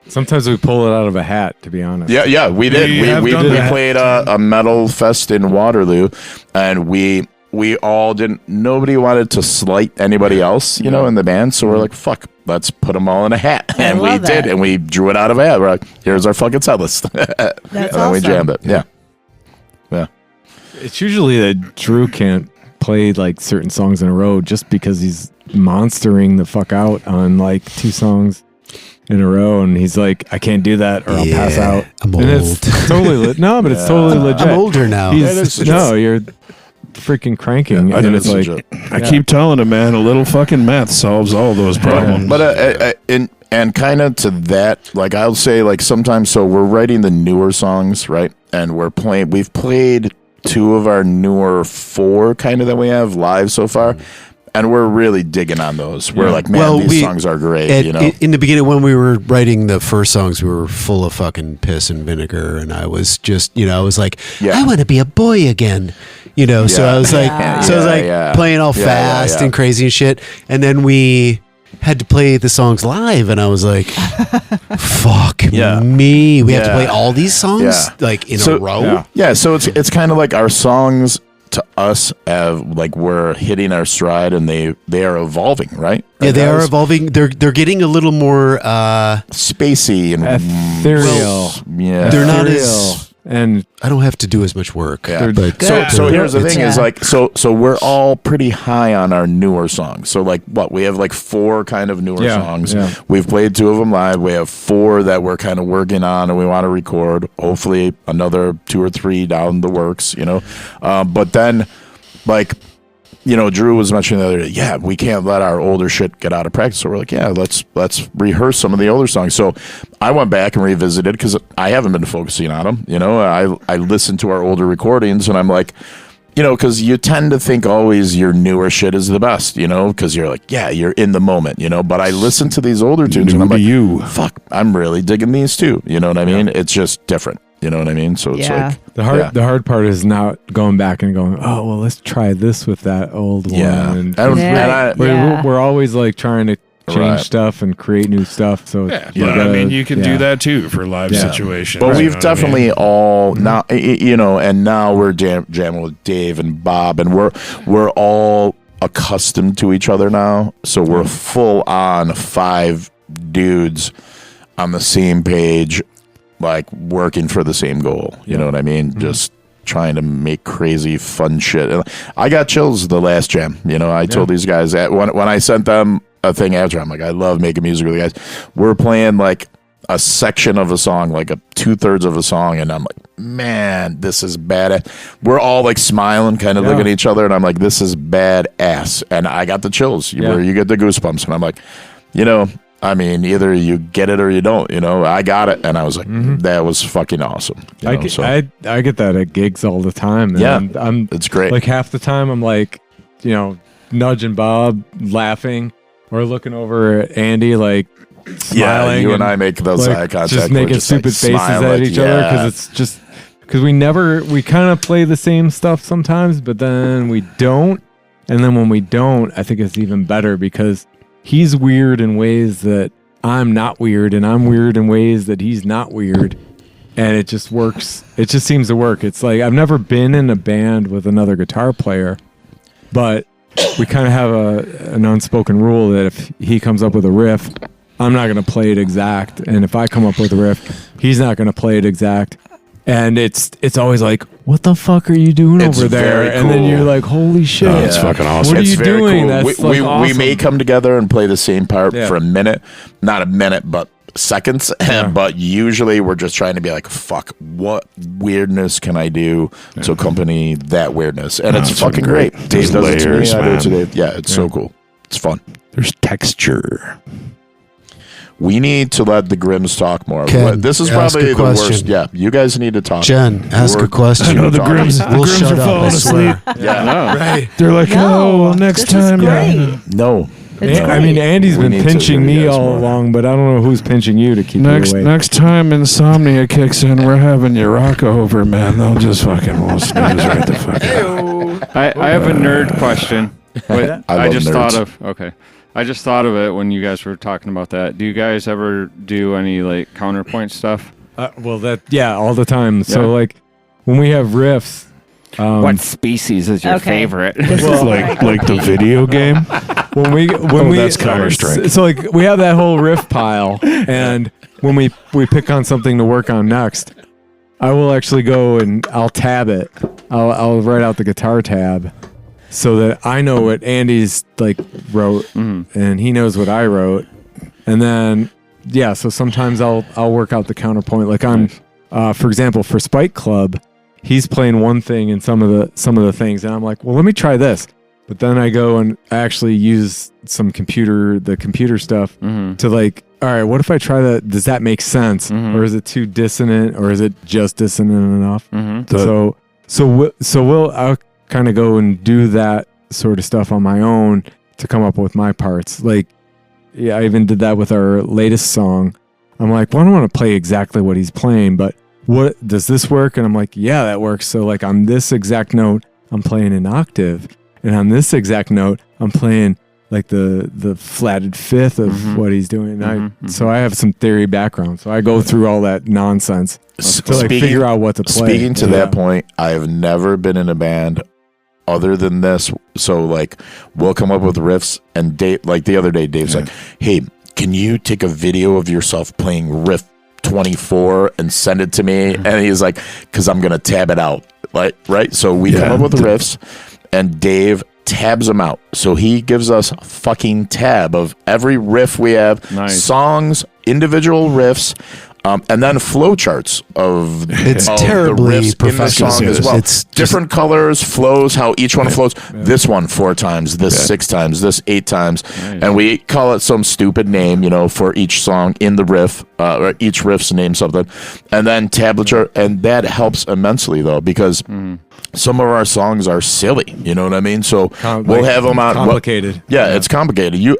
Sometimes we pull it out of a hat, to be honest. Yeah, we did. We played a metal fest in Waterloo, and we we all didn't. Nobody wanted to slight anybody else, you know, in the band. So we're like, fuck, let's put them all in a hat, and we did, and we drew it out of a hat. We're like, here's our fucking set list. That's and then we jammed it. Yeah. It's usually that Drew can't play like certain songs in a row just because he's monstering the fuck out on like 2 songs in a row, and he's like, I can't do that or I'll pass out. I'm and old. It's totally no, but it's totally legit. I'm older now. No, you're freaking cranking. Yeah, and it's like, I keep telling him, man, a little fucking math solves all those problems. But and kind of to that, like I'll say, like sometimes, so we're writing the newer songs, right? And we've played 2 of our newer 4 kind of that we have live so far. And we're really digging on those. We're like, man, these songs are great, you know? In the beginning, when we were writing the first songs, we were full of fucking piss and vinegar. And I was just, I was like, I want to be a boy again. So I was like, playing all fast and crazy and shit. And then we had to play the songs live, and I was like, fuck me. We have to play all these songs like in a row? Yeah, so it's kind of like our songs to us have like we're hitting our stride, and they are evolving, right? Yeah, they are evolving. They're getting a little more spacey and ethereal. They're not as, and I don't have to do as much work. But so here's the thing is like so we're all pretty high on our newer songs. So like we have like 4 kind of newer songs. Yeah. We've played 2 of them live. We have 4 that we're kind of working on and we want to record. Hopefully another 2 or 3 down the works, but then like Drew was mentioning the other day, we can't let our older shit get out of practice. So we're like, let's rehearse some of the older songs. So I went back and revisited because I haven't been focusing on them. I listened to our older recordings, and I'm like, because you tend to think always your newer shit is the best, because you're like, you're in the moment, But I listened to these older tunes, and I'm like, fuck, I'm really digging these too. You know what I mean? It's just different. You know what I mean? So it's like the hard part is now going back and going, oh well, let's try this with that old one. We're always like trying to change stuff and create new stuff. So you can do that too for live situations. But we've definitely all now, and now we're jamming with Dave and Bob, and we're all accustomed to each other now. So we're full on 5 dudes on the same page, like working for the same goal. You know what I mean? Just trying to make crazy fun shit. And I got chills the last jam. I told these guys that when I sent them a thing after, I'm like, I love making music with you guys. We're playing like a section of a song, like a 2/3 of a song, and I'm like, man, this is bad. We're all like smiling, kind of looking at each other, and I'm like, this is badass. And I got the chills where you get the goosebumps, and I'm like, I mean, either you get it or you don't. I got it, and I was like, that was fucking awesome. I get that at gigs all the time. And it's great. Like half the time, I'm like, nudging Bob, laughing, or looking over at Andy, like smiling. You and I make those eye contact, just making stupid faces at each other because it's just because we kind of play the same stuff sometimes, but then we don't, and then when we don't, I think it's even better because he's weird in ways that I'm not weird, and I'm weird in ways that he's not weird. And it just works. It just seems to work. It's like I've never been in a band with another guitar player, but we kind of have an unspoken rule that if he comes up with a riff, I'm not going to play it exact. And if I come up with a riff, he's not going to play it exact. And it's always like, what the fuck are you doing over there? And then you're like, holy shit. It's fucking awesome. What are you doing? Cool. That's we awesome. may come together and play the same part for a minute. Not a minute, but seconds. But usually we're just trying to be like, fuck, what weirdness can I do to accompany that weirdness? And it's fucking great. Dave does it to me. I do it to Dave. Yeah, it's so cool. It's fun. There's texture. We need to let the Grimms talk more. Ken, this is probably the worst. Yeah, you guys need to talk. Jen, ask a question. I know the Grimms We'll are falling asleep. Yeah, right. They're like, next time. No. I mean, Andy's been pinching me all along, but I don't know who's pinching you to keep you awake. Next time insomnia kicks in, we're having Urakka over, man. They'll just fucking snooze right the fuck out. I have a nerd question. I just nerds. thought of I just thought of it when you guys were talking about that. Do you guys ever do any like counterpoint stuff? All the time. So like when we have riffs, What species is your favorite? This is like the video game. When we that's Counter-Strike. So like we have that whole riff pile, and when we pick on something to work on next, I will actually go and I'll tab it. I'll write out the guitar tab so that I know what Andy's like wrote, and he knows what I wrote, and then so sometimes I'll work out the counterpoint. Like on, for example, for Spike Club, he's playing one thing in some of the things, and I'm like, well, let me try this. But then I go and actually use the computer stuff to like, all right, what if I try that? Does that make sense, or is it too dissonant, or is it just dissonant enough? I'll kind of go and do that sort of stuff on my own to come up with my parts. Like, yeah, I even did that with our latest song. I'm like, well, I don't want to play exactly what he's playing, but what does this work? And I'm like, yeah, that works. So like on this exact note, I'm playing an octave, and on this exact note, I'm playing like the flatted fifth of what he's doing. So I have some theory background. So I go through all that nonsense to like figure out what to play. Speaking to that point, I've never been in a band other than this. So like we'll come up with riffs, and Dave, like the other day, Dave's like, hey, can you take a video of yourself playing riff 24 and send it to me? And he's like, because I'm going to tab it out. Like, right? So we come up with the riffs, and Dave tabs them out. So he gives us a fucking tab of every riff we have, songs, individual riffs, and then flow charts of terribly the riffs professional in the song as well. It's different colors, flows, how each one flows. This one 4 times, this 6 times, this 8 times, and we call it some stupid name, for each song in the riff, or each riff's name something, and then tablature, and that helps immensely though, because some of our songs are silly, you know what I mean? So we'll have them on complicated. It's complicated.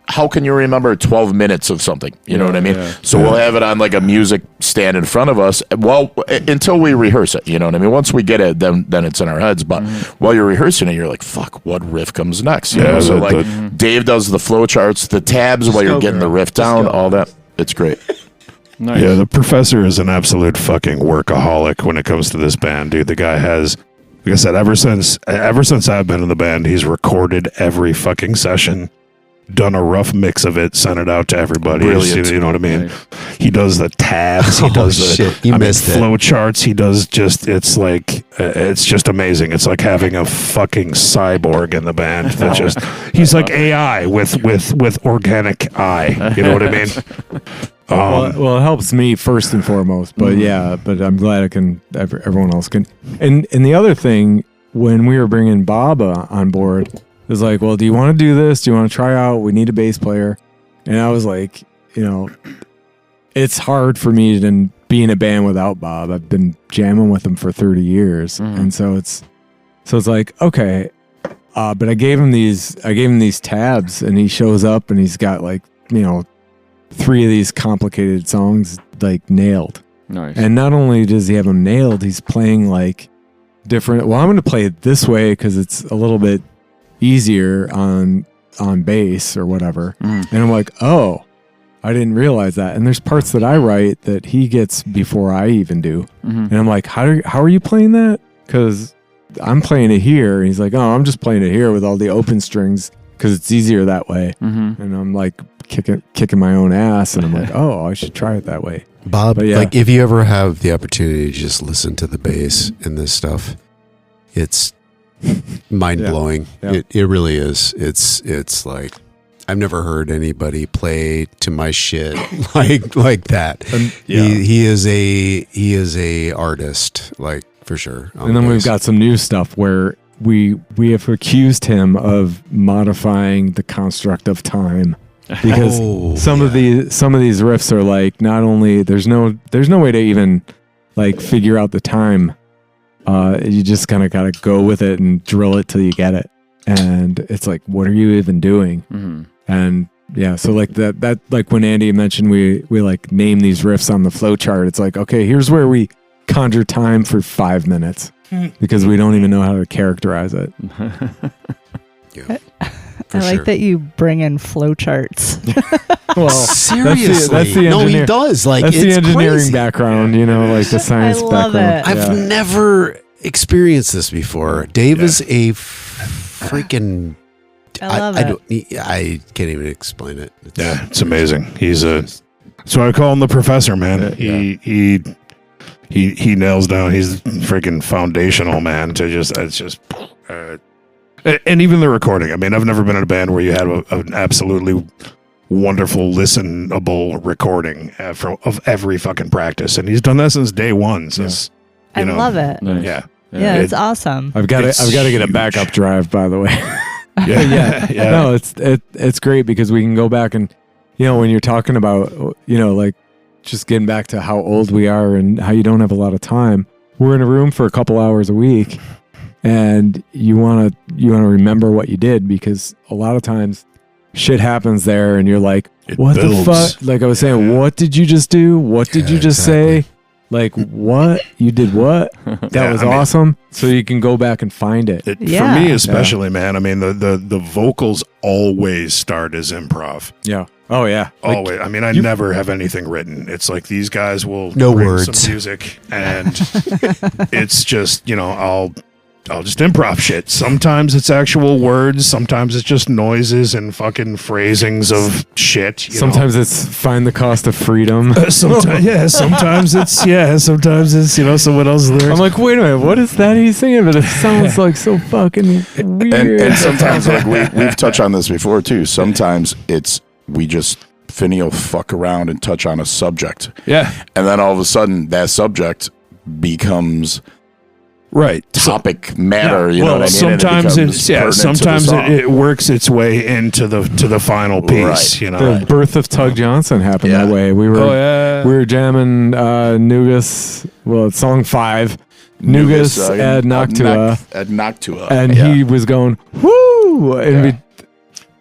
How can you remember 12 minutes of something? You know what I mean? So we'll have it on like a music stand in front of us. Well, until we rehearse it, you know what I mean? Once we get it, then it's in our heads. But while you're rehearsing it, you're like, fuck, what riff comes next? You know? So like Dave does the flow charts, the tabs while you're getting the riff down, all that. It's great. Nice. Yeah, the professor is an absolute fucking workaholic when it comes to this band, dude. The guy has, like I said, ever since I've been in the band, he's recorded every fucking session, done a rough mix of it, sent it out to everybody. Brilliant. You know what I mean? Right. He does the tabs. He does the flow charts. He does it's just amazing. It's like having a fucking cyborg in the band. That he's like AI with organic eye. You know what I mean? Well, it helps me first and foremost, but but I'm glad everyone else can. And the other thing, when we were bringing Bob on board, it was like, well, do you want to do this? Do you want to try out? We need a bass player. And I was like, it's hard for me to be in a band without Bob. I've been jamming with him for 30 years. And so it's like, okay. But I gave him these tabs, and he shows up and he's got like, 3 of these complicated songs like nailed. Nice. And not only does he have them nailed, he's playing like different. Well, I'm going to play it this way because it's a little bit easier on bass or whatever. And I'm like, oh, I didn't realize that. And there's parts that I write that he gets before I even do. And I'm like, how are you playing that? Because I'm playing it here. And he's like, oh, I'm just playing it here with all the open strings because it's easier that way. And I'm like kicking my own ass. And I'm like, oh, I should try it that way. Bob, like if you ever have the opportunity to just listen to the bass in this stuff, it's mind-blowing. It really is. It's like I've never heard anybody play to my shit like that. He is a artist, like for sure. And then we've got some new stuff where we have accused him of modifying the construct of time. Because some of these riffs are like, not only there's no way to even like figure out the time. You just kind of got to go with it and drill it till you get it. And it's like, what are you even doing? And so like that like when Andy mentioned we like name these riffs on the flow chart, it's like, okay, here's where we conjure time for 5 minutes because we don't even know how to characterize it. I like that you bring in flow charts. Well, seriously, that's the no, he does. Like that's it's the engineering crazy. background, like the science I love background. I've never. experienced this before. Dave is a freaking. I love it. I can't even explain it. It's amazing. So I call him the professor, man. He nails down. He's freaking foundational, man. And even the recording. I mean, I've never been in a band where you had an absolutely wonderful, listenable recording of every fucking practice, and he's done that since day one. Since I love it. Yeah, it's awesome. I've got to get a backup drive, by the way. Yeah. No, it's great because we can go back and, when you're talking about, like just getting back to how old we are and how you don't have a lot of time. We're in a room for a couple hours a week, and you want to remember what you did, because a lot of times shit happens there and you're like, what the fuck? Like I was saying, what did you just do? What did you just say? Like, what? You did what? That was awesome. So you can go back and find it. For me especially, man, I mean, the vocals always start as improv. Yeah. Oh, yeah. Always. I mean, I never have anything written. It's like these guys will no bring words. some music, and it's just, I'll just improv shit. Sometimes it's actual words. Sometimes it's just noises and fucking phrasings of shit. Sometimes it's find the cost of freedom. Sometimes, Sometimes it's, someone else's lyrics. I'm like, wait a minute, what is that he's singing? But it sounds like so fucking weird. And sometimes, like we've touched on this before too. Sometimes Finny will fuck around and touch on a subject. Yeah. And then all of a sudden that subject becomes topic matter. You know what I mean? Sometimes it works its way into the final piece. Right. The birth of Tug Johnson happened that way. We were jamming Nugas. Well, it's song 5. Nugas ad Noctua. And he was going woo,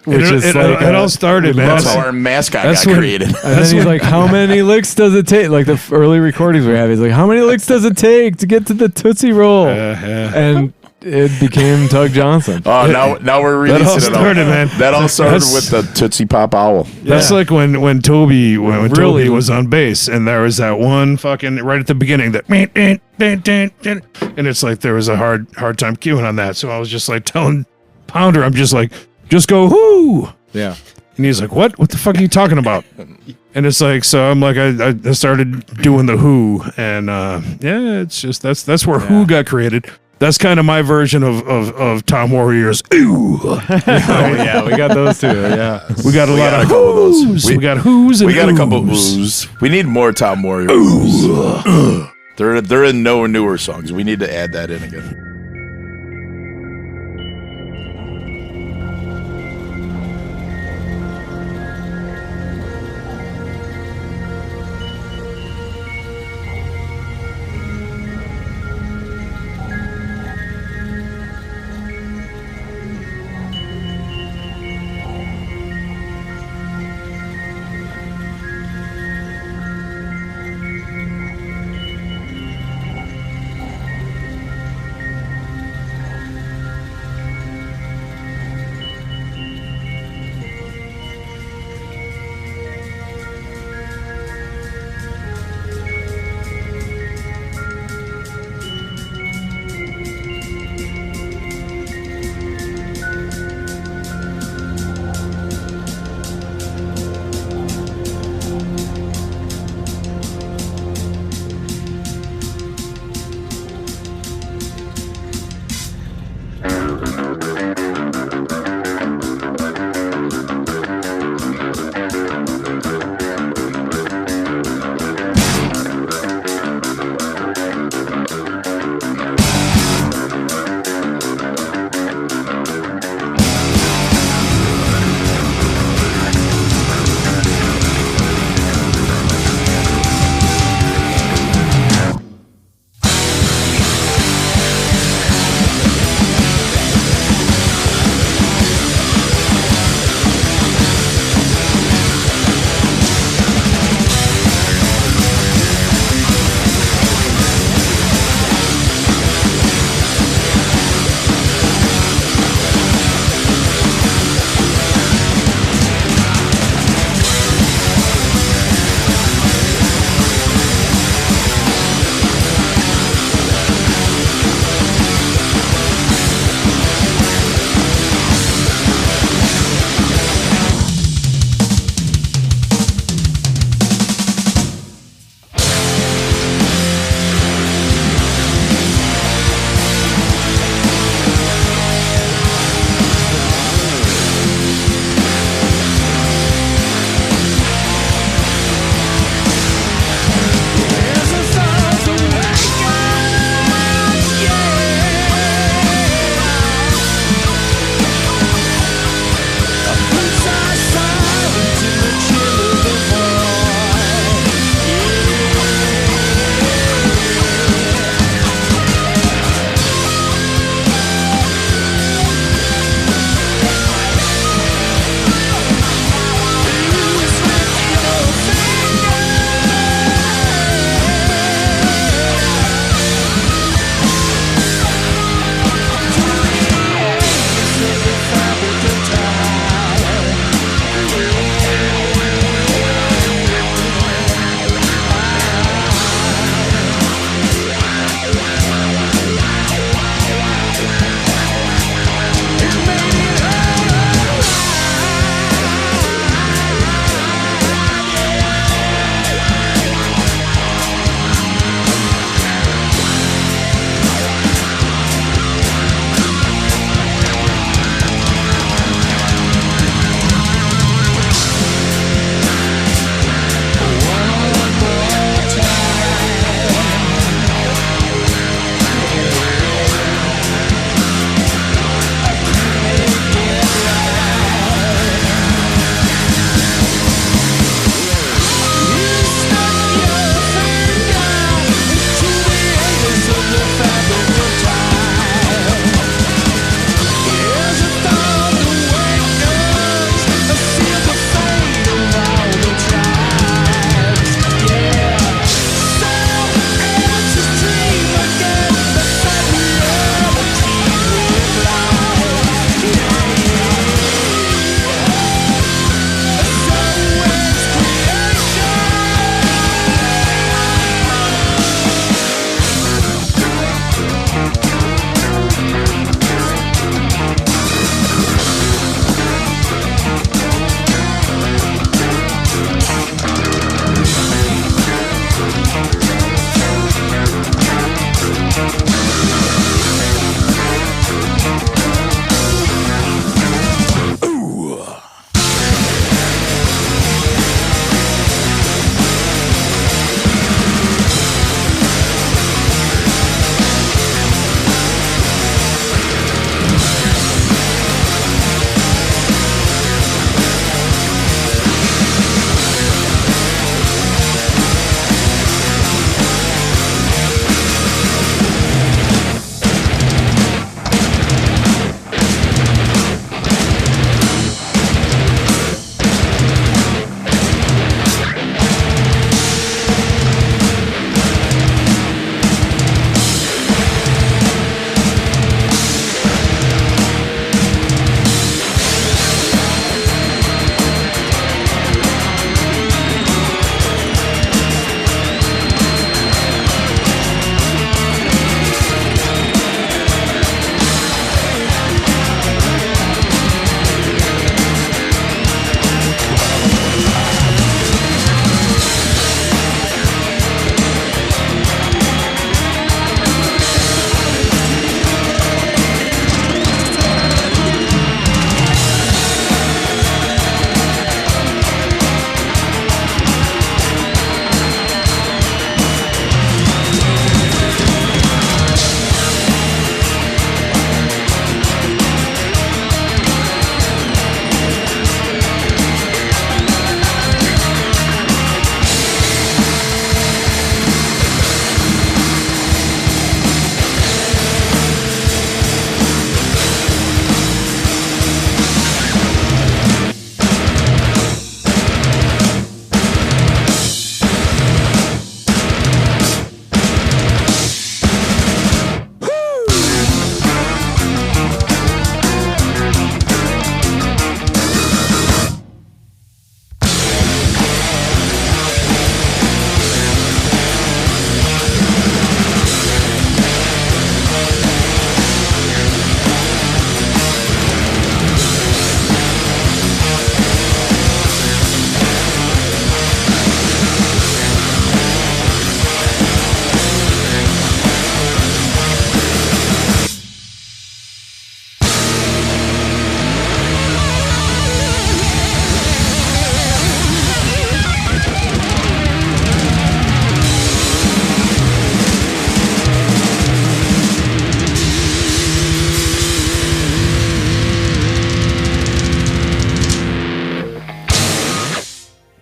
it all started, man. That's how our mascot got created. And then he's like, how many licks does it take? Like the early recordings we have, he's like, how many licks does it take to get to the Tootsie Roll? And it became Tug Johnson. Oh, now we're releasing that all started, man. That all started with the Tootsie Pop Owl. That's like when Toby was on bass, and there was that one fucking right at the beginning that and it's like there was a hard time cueing on that. So I was just like telling Pounder, I'm just like, just go whoo. Yeah. And he's like, what the fuck are you talking about? And it's like, so I'm like, I started doing the who, and it's just that's where who got created. That's kind of my version of Tom Warrior's ooh. Oh yeah, we got those too. Yeah, we got a lot of whoos. We got whoos and we got oohs. A couple of whoos. We need more Tom Warrior whoos. They're in no newer songs. We need to add that in again.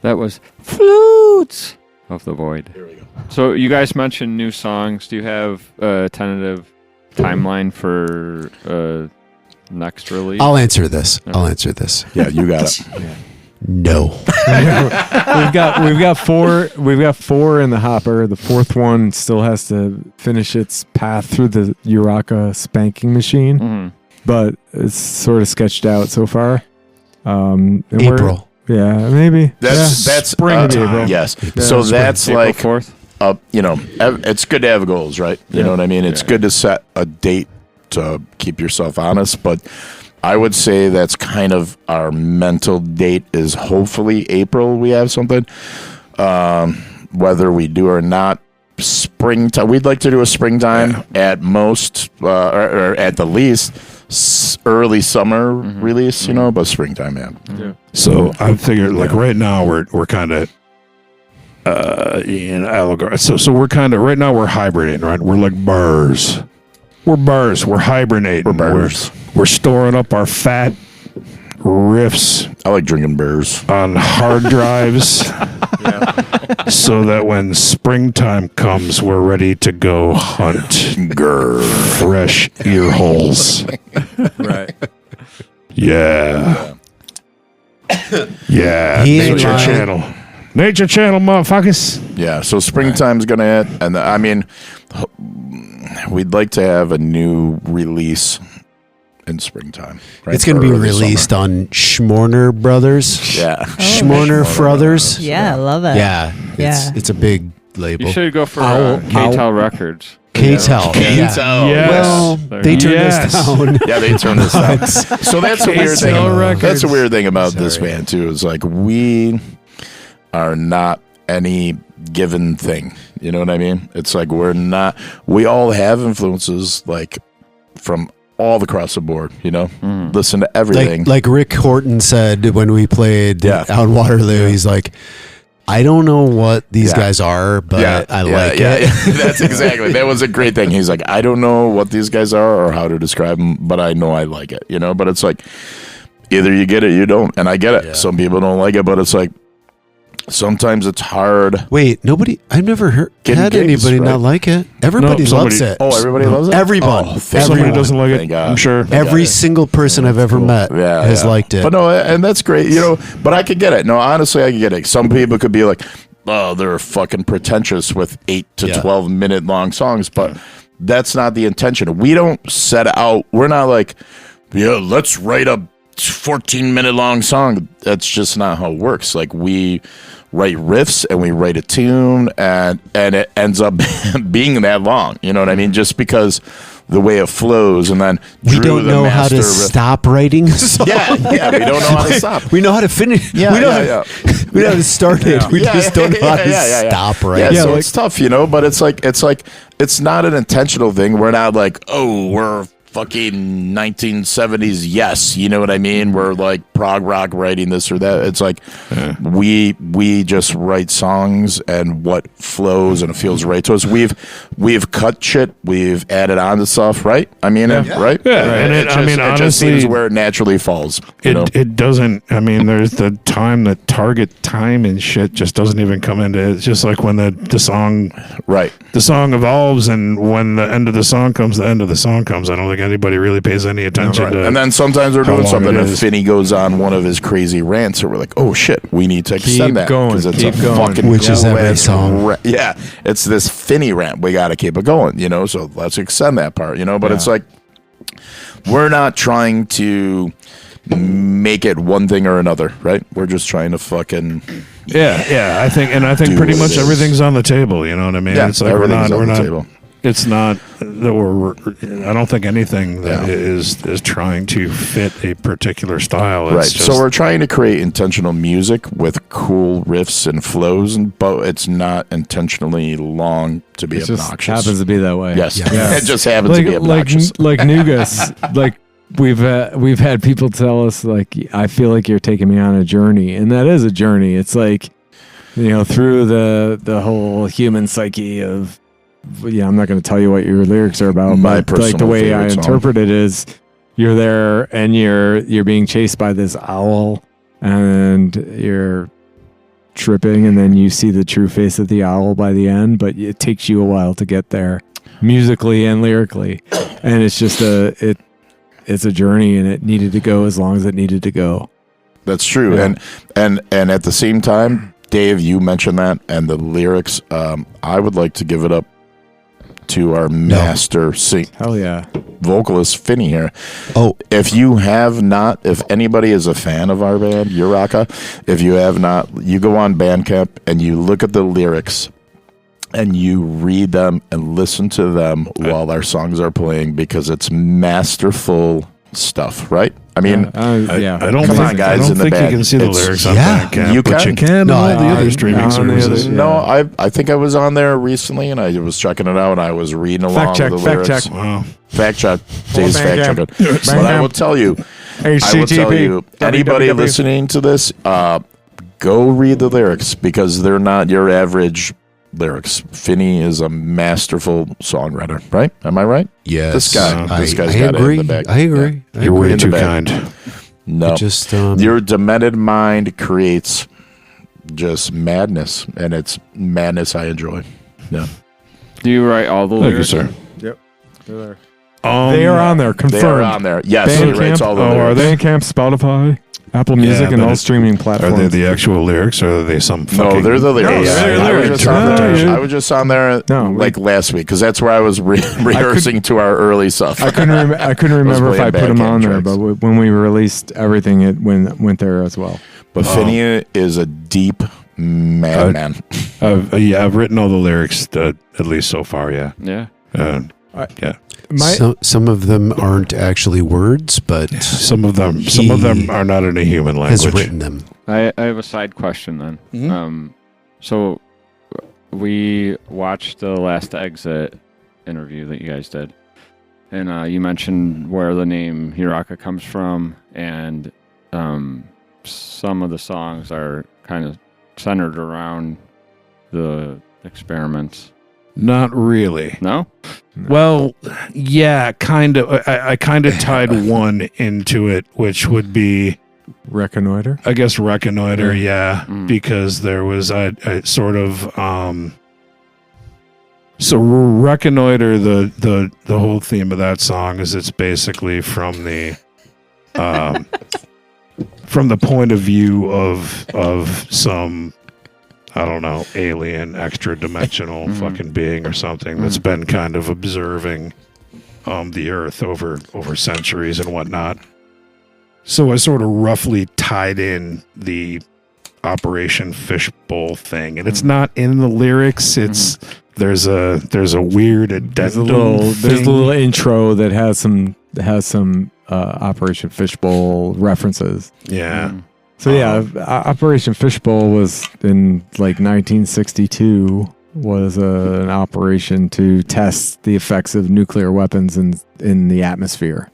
That was Flutes of the Void. Here we go. So you guys mentioned new songs. Do you have a tentative timeline for next release? I'll answer this. Yeah, you got it. Yeah. No. we've got four in the hopper. The fourth one still has to finish its path through the Urakka spanking machine, but it's sort of sketched out so far. April. Yeah, maybe. That's spring. April. Yes. Yeah, So spring. that's April like 4th? It's good to have goals, right? You know what I mean? It's good to set a date to keep yourself honest, but I would say that's kind of our mental date is hopefully April we have something. Whether we do or not, springtime. We'd like to do a springtime at most, or at the least, early summer release, but springtime, yeah. So I figured, like right now, we're kind of in allegor. So we're kind of right now we're hibernating, right? We're like birds. We're birds. We're hibernating. We're birds. We're storing up our fat riffs. I like drinking beers on hard drives, so that when springtime comes, we're ready to go hunt fresh ear holes. Right. Yeah. Yeah. He Nature ain't Channel. Nature Channel, motherfuckers. Yeah, so springtime's going to hit. And I mean, we'd like to have a new release in springtime. Right? It's going to be released on Schmorner Brothers. Yeah. Schmorner Brothers. Yeah, I love it. Yeah. Yeah. It's a big label. You should go for K-Tel Records. K-Tel. Yes. Well, they turned us down. Yeah, they turned us down. So that's a weird thing. That's a weird thing about this band too. Is like we are not any given thing. You know what I mean? It's like we all have influences like from all across the board, listen to everything. Like Rick Horton said when we played out in Waterloo, he's like, I don't know what these guys are, but I like it. Yeah. That's exactly. That was a great thing. He's like, I don't know what these guys are or how to describe them, but I know I like it, But it's like, either you get it, or you don't. And I get it. Yeah. Some people don't like it, but it's like, sometimes it's hard. Wait, had never had anybody not like it. Everybody loves it. Oh, everybody loves it? Everyone. Somebody doesn't like it, I'm sure. Every single person I've ever met has liked it. But no, and that's great, but I could get it. No, honestly, I could get it. Some people could be like, oh, they're fucking pretentious with 8 to 12 minute long songs, but that's not the intention. We don't set out, we're not like, let's write a 14-minute long song. That's just not how it works. Like we write riffs and we write a tune and it ends up being that long. You know what I mean? Just because the way it flows, and then we don't know how to stop writing. Yeah, we don't know how to stop. We know how to finish. We know how to start it. We just don't know how to stop writing. Yeah, so it's tough, but it's like it's not an intentional thing. We're not like, oh, we're fucking 1970s, yes, you know what I mean? We're like prog rock writing this or that. It's like we just write songs and what flows and it feels right to us. We've cut shit, we've added on to stuff, right? I mean, right? Yeah, right. And it honestly, just seems where it naturally falls. It doesn't. I mean, there's the target time and shit just doesn't even come into it. It's just like when the song, the song evolves, and when the end of the song comes, the end of the song comes. I don't think anybody really pays any attention to. And then sometimes we're doing something and Finny goes on one of his crazy rants, and we're like, oh shit, we need to extend that because it's a fucking which is every song. Yeah, it's this Finny rant. We got to keep it going, So let's extend that part, But it's like we're not trying to make it one thing or another, right? We're just trying to fucking I think pretty much everything's on the table. You know what I mean? Yeah, it's like we're not. It's not that I don't think anything that is trying to fit a particular style. It's right. So we're trying to create intentional music with cool riffs and flows, but it's not intentionally long to be obnoxious. Just happens to be that way. Yes. It just happens to be obnoxious. Like Nugas, like we've had people tell us, like, I feel like you're taking me on a journey, and that is a journey. It's like, through the whole human psyche of. Yeah, I'm not going to tell you what your lyrics are about, but like the way I interpret it is, you're there and you're being chased by this owl, and you're tripping, and then you see the true face of the owl by the end, but it takes you a while to get there, musically and lyrically, and it's just it's a journey, and it needed to go as long as it needed to go. That's true, Yeah. and at the same time, Dave, you mentioned that, and the lyrics. I would like to give it up to our master vocalist Finny here. Oh, if anybody is a fan of our band, Urakka, if you have not, you go on Bandcamp and you look at the lyrics and you read them and listen to them while our songs are playing, because it's masterful stuff, right? I mean, I don't come think, on, guys, I don't in the think band. you can see the It's- lyrics on yeah. Bandcamp, but you can on all the other streaming services. No, I think I was on there recently and I was checking it out and I was reading along with the lyrics. Wow. Fact check. Dave's fact checking. But I will tell you, HTTP. anybody www. listening to this, go read the lyrics, because they're not your average lyrics. Finny is a masterful songwriter, right? Am I right? Yes. This guy's I got it in agree. the bag. I agree. Yeah. You're way In the too bag. kind. No, Just your demented mind creates just madness, and it's madness I enjoy. Yeah. Do you write all the Thank you, lyrics? sir. Yep, they're there. Um, They are on there, confirmed. They are on there. Yes, he writes all the are lyrics. they? Bandcamp, Spotify, Apple Music, Yeah, and but all streaming Are platforms. they the actual lyrics, or are they some fucking... No, they're the lyrics. Yeah, they're I was lyrics. just on there. Yeah. I was just on there last week, because that's where I was rehearsing to our early stuff. I couldn't remember if I playing put them Bandcamp on there, tracks. but when we released everything, it went there as well. But Finny is a deep madman. I've written all the lyrics, at least so far, yeah. Yeah. Yeah. Some of them aren't actually words, but Some of them are not in a human has language. written them. I have a side question then. Mm-hmm. So we watched the Last Exit interview that you guys did, and you mentioned where the name Urakka comes from, and some of the songs are kind of centered around the experiments. Not really. No? Well, yeah, kind of. I kind of tied one into it, which would be Reconnoiter. I guess Reconnoiter, yeah, Mm. because there was a sort of so Reconnoiter, the whole theme of that song is it's basically from the point of view of some, I don't know, alien extra dimensional fucking being or something that's been kind of observing the earth over centuries and whatnot. So I sort of roughly tied in the Operation Fishbowl thing, and it's not in the lyrics. It's there's a weird addendum. There's a little intro that has some Operation Fishbowl references. Yeah. So yeah, Operation Fishbowl was in like 1962. Was an operation to test the effects of nuclear weapons in the atmosphere.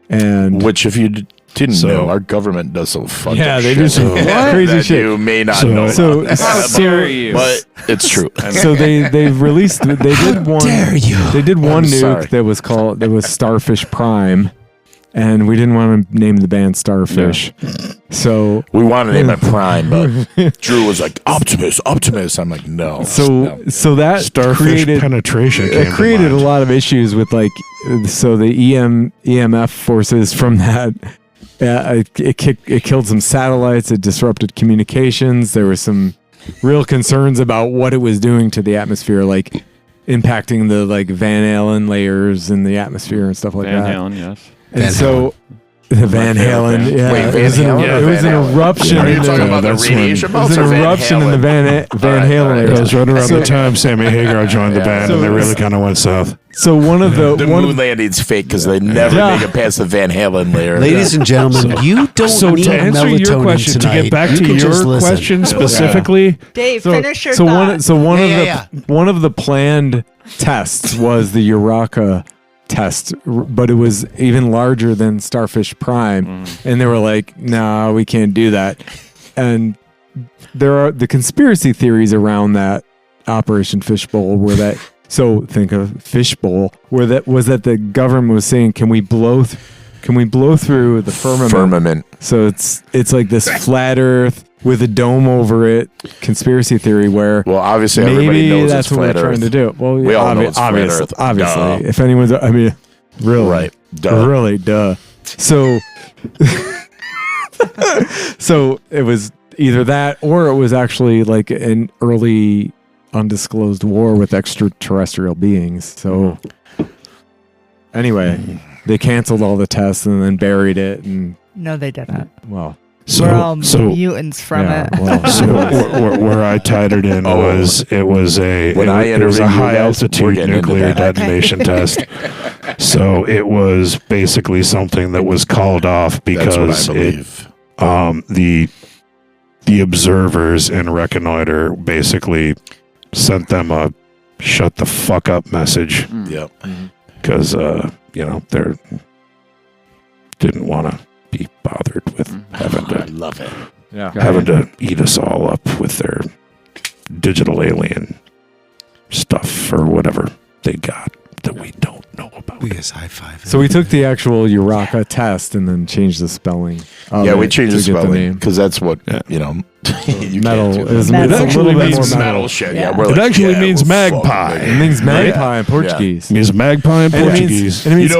And Which, if you didn't know, our government does some fucked up they shit. do some crazy that shit. You may not So- know. So, about. But it's true. So they've released. They did one. They did one I'm nuke sorry. that was Starfish Prime, and we didn't want to name the band Starfish. So we wanted to name it Prime, but Drew was like Optimus. I'm like, no. So that Starfish created penetration. It created a lot of issues with the EMF forces from that. It killed some satellites. It disrupted communications. There was some real concerns about what it was doing to the atmosphere, like impacting the Van Allen layers in the atmosphere and stuff like Van that. Halen, yes. And so the Van Halen, yeah, Wait, it was, Van Halen? it was Van an Halen. eruption. Are you in talking the, about the that's when- radiation it was belts an or Van eruption in the Halen? Van Halen all right. It layers. was right around the time Sammy Hagar joined the band, and they really kind of went south. So one of the The moon landing's fake because they never Yeah. make it past the Van Halen layer. Ladies and gentlemen, you don't So need to answer melatonin your question, tonight. to get back You to can just your listen. question specifically, Dave, finish your so thought. one of the planned tests was the Urakka test, but it was even larger than Starfish Prime, and they were like, "No, we can't do that." And there are the conspiracy theories around that Operation Fishbowl, where that. So think of Fishbowl, where that was that the government was saying, "Can we blow through the firmament?" Firmament. So it's like this flat Earth with a dome over it conspiracy theory where well, obviously everybody maybe knows that's it's what we're flat trying Earth. to do. Well, We all know it's flat obviously, Earth. obviously. Duh. If anyone's, I mean, really, Right. Duh. really, duh. So, so it was either that or it was actually like an early undisclosed war with extraterrestrial beings. So anyway, they canceled all the tests and then buried it. And No, they didn't. well, We're all mutants from it. So where I tied it in was it was a When I it was a interviewed you high guys, we're altitude getting into nuclear that. detonation test. So it was basically something that was called off That's what I because believe. the observers in Reconnoiter basically sent them a shut the fuck up message. Yep. Because they didn't want to be bothered with having I to love it. having to eat us all up with their digital alien stuff or whatever they got that we don't know about. We just high five. so we took the actual Urakka test and then changed the spelling. Yeah, we changed the to get spelling name. because that's what you know. You Metal can't do is that. it's a actually little bit means more metal shit. Yeah, Yeah. we're It like, actually yeah, means we're fucking magpie. big. It means magpie Yeah. in Portuguese. It means magpie in And it means- Portuguese. and it means,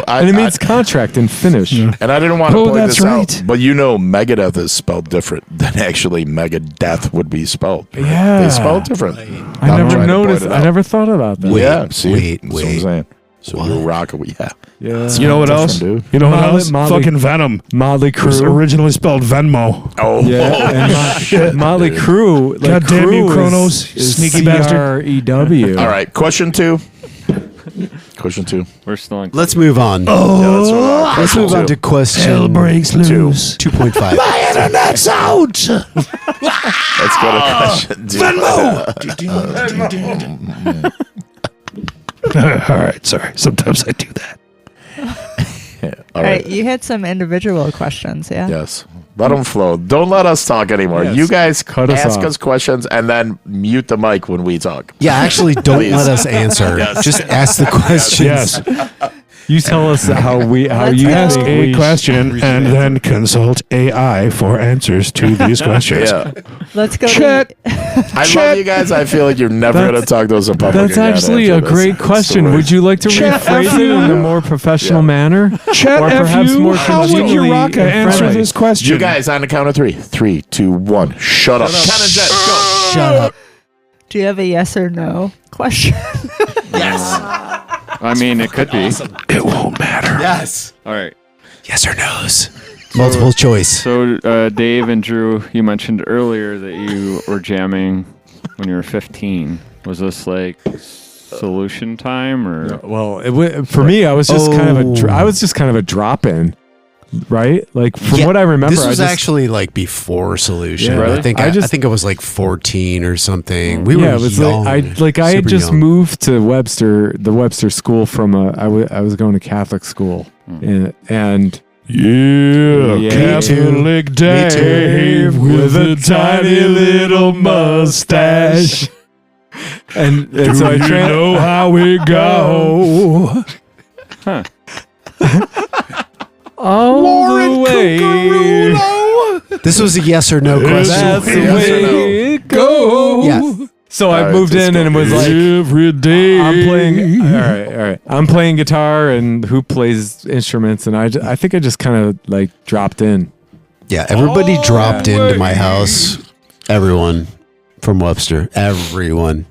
And it means contract in Finnish. and I didn't want to Oh, point that's this right. out, but Megadeth is spelled different than actually Megadeth would be spelled. Yeah. They spell it different. I I'm never trying to noticed. point it I out. never thought about that. Yeah, see, wait. That's what I'm saying. So Urakka, yeah. Yeah. You know what Different, else? dude. You know what Molly- else? Molly- Fucking Venom. Motley It was Crue. originally spelled Venmo. Oh, Yeah, and Motley Crue. Like God damn you, Crue Kronos, is sneaky bastard. CREW. All right, question 2. Question 2. We're still in. Let's move on. Yeah, let's move on. Let's Question move on 2. to question Hell breaks loose. 2.5. My internet's out. Let's go to question 2. All right, sorry. Sometimes I do that. All All right, right. you had some individual questions, yeah? Yes. Let them flow. Don't let us talk anymore. Yes. You guys Cut us ask off. us questions and then mute the mic when we talk. Yeah, actually, don't Please. let us answer. Yes. Just ask the questions. Yes. You tell us how Let's you Ask think a we question should and answer. then consult AI for answers to these questions. Yeah. Let's go Chat. to... I love you guys. I feel like you're never going to talk to us in public. That's again actually a after this. great It's the question. worst. Would you like to Chat rephrase F it you. in a more professional manner? Chat Or F perhaps you, more how would congenially Urakka answer friendly? this question? You guys on the count of 3. 3, 2, 1. Shut up. Count of Jet. Go. Shut up. Do you have a yes or no question? I mean, it could be. It won't matter. Yes. All right. Yes or no's. Multiple choice. So, Dave and Drew, you mentioned earlier that you were jamming when you were 15. Was this like solution time or? Well, for me, I was just kind of a drop in, right? Like from what I remember, this was I just, actually like before solution. Yeah, really? I think I I just- think I was like 14 or something. We were yeah, it was young, like I had super just young. moved to the Webster school from I was going to Catholic school, and Yeah, Catholic Dave with a tiny little mustache. and Do so I you know how we go? Huh. all the way. This was a yes or no question. That's the Yes or way it goes. Yeah. So I All right, moved let's in go. and it was like Every day. I'm playing. All right. I'm playing guitar and who plays instruments, and I think I just kind of like dropped in. Yeah, everybody dropped into my house. Everyone from Webster. Everyone.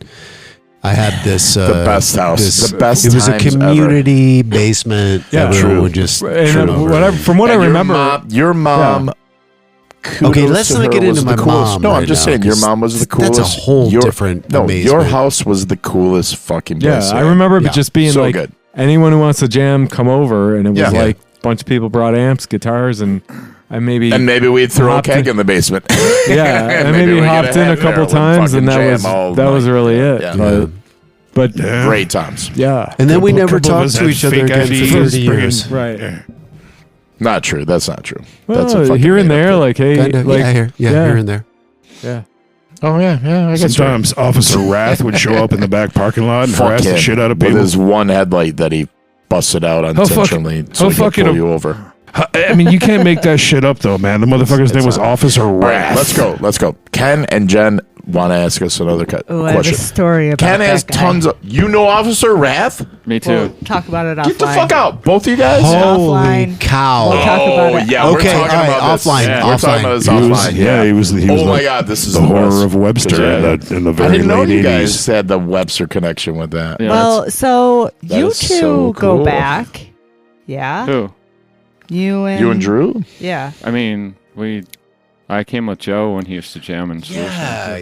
I had this The best house. The best It was a times ever. community basement. Yeah, Everyone true. would just And turn over. whatever, from what I And remember, your mom. Kudos Okay, let's to not her, get was into the my coolest. mom No, I'm right just now, saying your 'cause mom was the that's coolest. a whole different No, amazement. your house was the coolest fucking place. yeah, I remember Yeah. it just being So like good. anyone who wants to jam, come over, and it was Yeah. like a bunch of people brought amps, guitars, and I maybe And maybe we'd throw a hopped keg in- in the basement. yeah, I Maybe maybe we get hopped in a head there couple and times, and fucking that jam all was night. really it. Yeah. But Great times. yeah, And then we Couple never of us talked to had each other fake again for IDs 30 bringing- years. right. Not true. That's not true. Well, That's a fucking here and made-up there, thing. like hey, Kinda, like here and there. yeah. Oh yeah. I guess Sometimes Officer Wrath would show up in the back parking lot and Fuck harass the him. shit out of With people. his one headlight that he busted out fucking- intentionally so how he could fucking pull ab- you over. I mean, you can't make that shit up, though, man. The motherfucker's name was Officer All right, Wrath. let's go. Ken and Jen want to ask us another Oh, I have a question. story about Ken that has guy. tons of. You know Officer Wrath? Me too. We'll talk about it offline. Get the fuck out, both of you guys. Holy Offline. cow! We'll talk about it. Yeah, Okay, we're talking all right, about this. offline, We're talking about this offline. He was Oh my the- god, this is the horror best. of Webster in the I very didn't know late you 80s. guys had the Webster connection with that. Yeah, Well, so that you is two so go cool. back. Yeah. Who? You and You and Drew? Yeah. I mean, I came with Joe when he used to jam in Solution.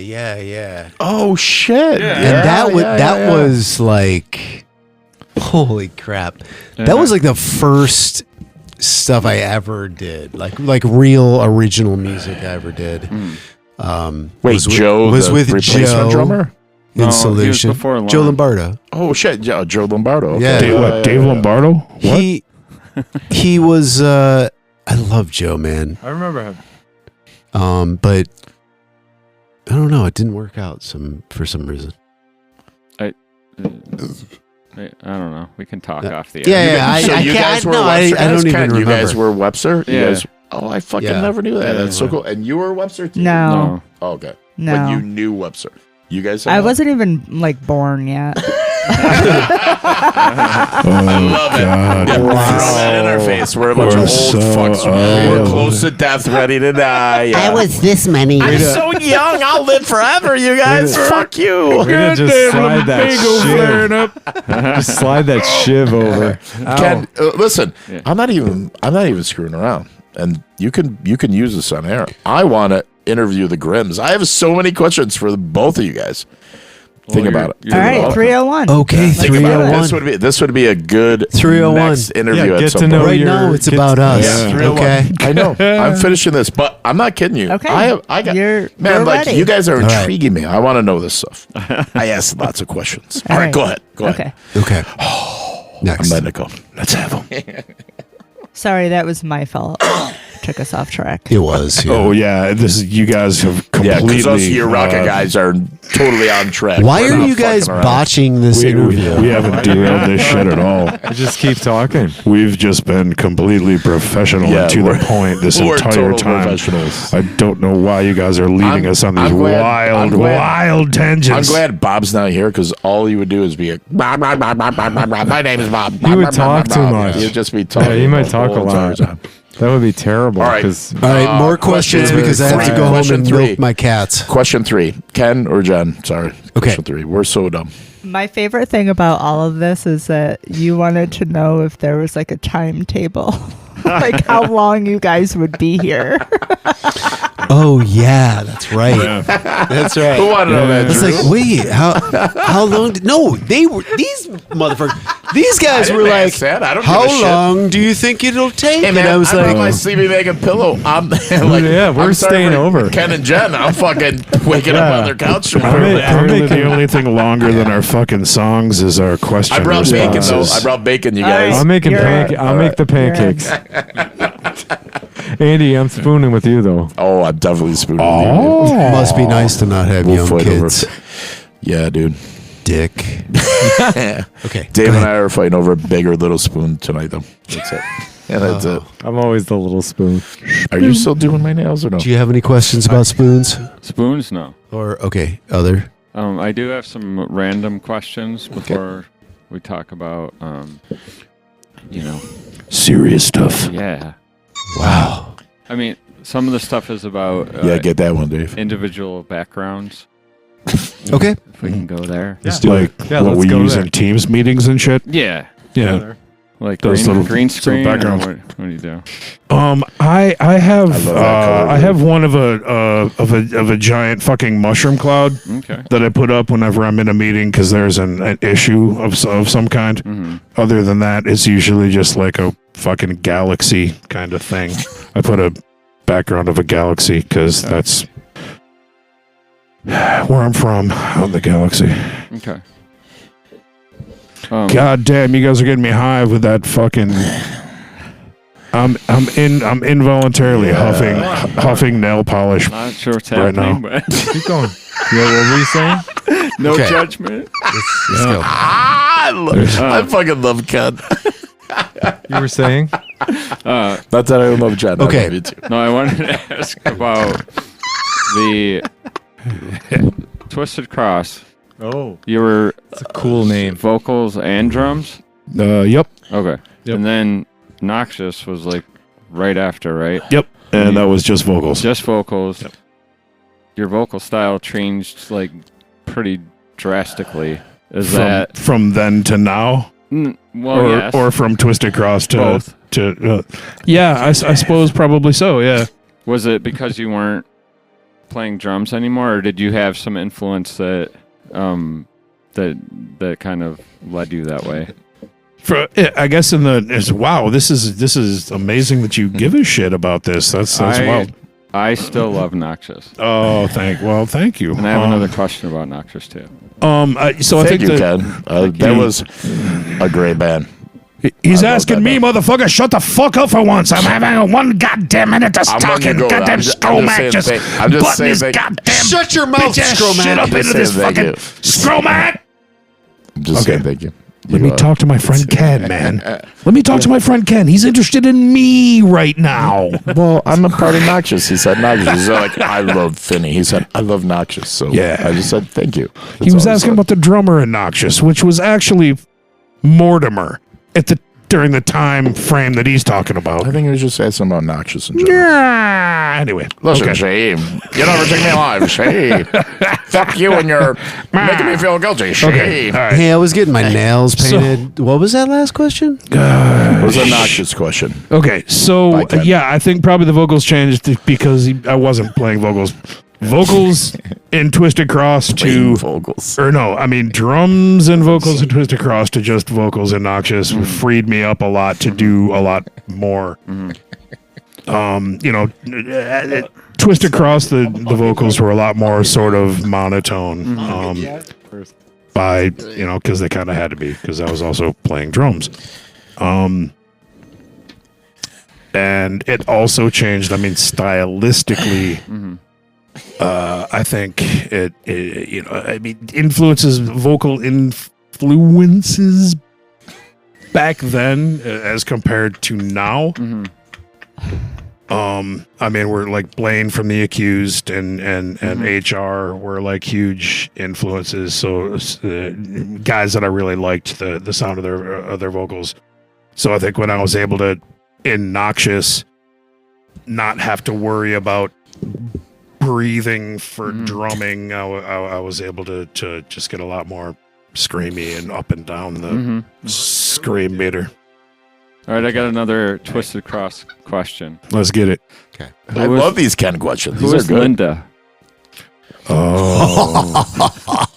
Yeah. Oh shit! And that was like, holy crap! That was like the first stuff I ever did, like real original music I ever did. Wait, Joe was the with replacement Joe drummer? in No, he was Solution. before Joe Lon. Lombardo. Oh shit! Yeah, Joe Lombardo. Okay. Yeah. Dave Lombardo? What? He was. I love Joe, man. I remember him. But I don't know. It didn't work out for some reason. I don't know. We can talk off the air. Yeah, So you guys were Webster I don't guys? even Ken, remember. You guys were Webster. You Yeah. guys. Oh, I fucking Yeah. never knew that. Yeah, That's so cool. And you were Webster too. No. Oh, okay. No. But you knew Webster. You guys. I wasn't even born yet. I love it. God. Yeah, throw that in our face. We're a bunch of old so fucks. We're old. close to death, ready to die. Yeah. this many. I'm so young. I'll live forever. You guys. Fuck you. We're gonna just slide that shiv. Just slide that shiv over. Ken, listen. I'm not even screwing around. And you can use this on air. I want to interview the Grimms. I have so many questions for both of you guys. Think about it. All right, 301. Okay, Think about it. 301. This would be a good 301. next interview Yeah, at get some to know point. Right now, it's about us. Yeah. Okay. I know. I'm finishing this, but I'm not kidding you. Okay. I got You're man. Like ready. you guys are All right. intriguing me. I want to know this stuff. I asked lots of questions. All right, go ahead. Go ahead. Okay. Okay. Next. I'm letting it go. Let's have them. Sorry, that was my fault. Took us off track. It was. Yeah. Oh yeah, you guys have Yeah, completely. because us Urakka guys are totally on track. Why We're are not you guys fucking around. botching this interview? We haven't derailed this shit at all. I just keep talking. We've just been completely professional Yeah, and to we're- the point this we're entire total time. professionals. I don't know why you guys are leading us on these I'm wild glad tangents. Bob's not here because all he would do is be like, "Bob, Bob, Bob, Bob, Bob, Bob, Bob. My name is Bob." He would talk too much. He'd just be talking. Yeah, he might the talk a whole entire lot. time. That would be terrible. All right. 'cause- All right, more questions because I have to go home Question and three. milk my cats. Question 3. Ken or Jen? Sorry. Okay. Question 3. We're so dumb. My favorite thing about all of this is that you wanted to know if there was like a timetable, like how long you guys would be here. Oh yeah, that's right. That's right. Who wanted to know that, It's Drew? like, wait, how long? No, they were these motherfuckers. These guys I were didn't like, ask that. I don't give how a shit. long do you think it'll take? Hey, man, and I was brought like, my sleeping bag and pillow. I'm like, Yeah, we're I'm sorry staying for over. Ken and Jen, I'm fucking waking up on their couch tomorrow. Apparently the only thing longer than our fucking songs is our question I brought bacon, though. responses. I brought bacon, you All right. guys. I'm making You're- I'll make the pancakes. Andy, I'm spooning with you though. Oh, I'm definitely spooning. must be nice to not have We'll young fight over. kids. Yeah, dude. Dick. Okay, Dave go and ahead. I are fighting over a big or little spoon tonight, though. That's it. Yeah, that's it. I'm always the little spoon. Are you still doing my nails or no? Do you have any questions about spoons? Spoons? No. Or okay, other. I do have some random questions before we talk about, Serious stuff. yeah. Wow. I mean, some of the stuff is about Yeah, get that one, Dave. individual backgrounds. Okay. If we can go there. Like Yeah, what let's we go use there. in Teams meetings and shit. Yeah. Yeah. Like Those green, little- green little screen. Or backgrounds. what do you do? I have I love that color, I have one of a giant fucking mushroom cloud Okay. that I put up whenever I'm in a meeting because there's an issue of some kind. Mm-hmm. Other than that, it's usually just like a fucking galaxy kind of thing. I put a background of a galaxy because that's where I'm from, out in the galaxy. Okay. God damn, you guys are getting me high with that fucking. I'm involuntarily huffing nail polish Not sure what's right now. happening, but Keep going. Yeah, what were you saying? no Okay. judgment. Let's go. I fucking love Ken. You were saying? Not that I don't love Jen. Okay. I love you too. No, I wanted to ask about the Twisted Cross. Oh. You were... It's a cool name. Vocals and drums? Yep. Okay. Yep. And then Noxious was like right after, right? Yep. And that was just vocals. Just vocals. Yep. Your vocal style changed like pretty drastically. Is from, that from then to now? Well, yes. Or from Twisted Cross to both? Yeah, I suppose probably so. Yeah. Was it because you weren't playing drums anymore, or did you have some influence that that kind of led you that way? I guess wow, this is amazing that you give a shit about this. That's wild. I still love Noxious. Oh, thank you. And I have another question about Noxious too. I think you, Ken. That was a great band. He's asking me, motherfucker, shut the fuck up for once. I'm having one goddamn minute to talk, and goddamn Skromak just button his goddamn shut your mouth, Skromak. Shit up into this fucking Skromak. I'm just saying thank you. Let me talk to my friend Ken, man. Let me talk to my friend Ken. He's interested in me right now. Well, I'm a part of Noxious. He said Noxious. He said, like, I love Finny. He said, I love Noxious. So yeah. I just said, thank you. He was asking about the drummer in Noxious, which was actually Mortimer during the time frame that he's talking about. I think he was just asking about Noxious in general. Yeah. Anyway. Listen, Shane, you never take me alive, Shane. Fuck you and you're making me feel guilty, Shane. Okay. Right. Hey, I was getting my nails painted. What was that last question? It was a Noxious question. Okay, so yeah, I think probably the vocals changed because I wasn't playing vocals. Vocals in Twisted Cross to vocals, or no, I mean drums and vocals in Twisted Cross to just vocals in Noxious freed me up a lot to do a lot more. Twisted Cross, the vocals were a lot more sort of monotone. Because they kind of had to be, because I was also playing drums. And it also changed, stylistically. I think vocal influences back then as compared to now. We're like Blaine from The Accused and HR were like huge influences. So guys that I really liked the sound of their vocals. So I think when I was able to in Noxious not have to worry about breathing for drumming, I was able to just get a lot more screamy and up and down the scream meter. All right, I got another Twisted Cross question. Let's get it. Okay. I love these kind of questions. These Who are is good. Linda? Oh.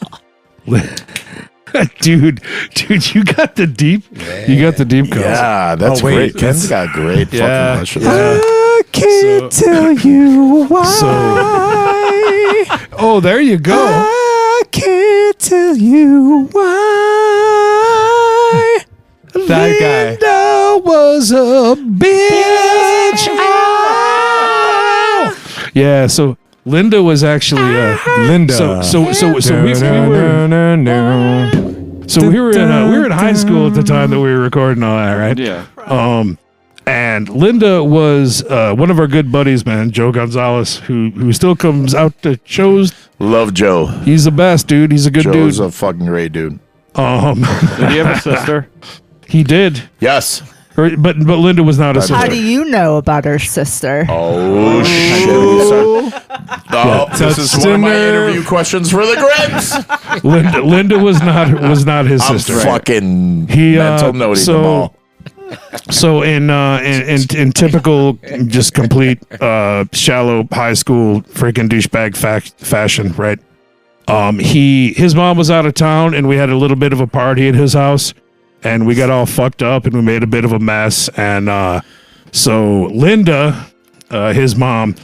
Dude, you got the deep. Yeah. You got the deep cuts. Yeah, that's great. Ken's got great fucking questions. Yeah. I can't tell you why. Oh, there you go. I can't tell you why. That guy. Linda was a bitch. Yeah, so Linda was actually Linda. So we were in high school at the time that we were recording all that, right? Yeah. And Linda was one of our good buddies, man, Joe Gonzalez, who still comes out to shows. Love Joe. He's the best, dude. He's a good dude. Joe's a fucking great dude. Did he have a sister? He did. Yes. But Linda was not a sister. How do you know about her sister? Oh, shit. This is one of my interview questions for the Grims. Linda was not his sister. I'm fucking mental noting them all. So in typical just complete shallow high school freaking douchebag fashion, right? His mom was out of town and we had a little bit of a party at his house. And we got all fucked up and we made a bit of a mess. And so Linda, his mom,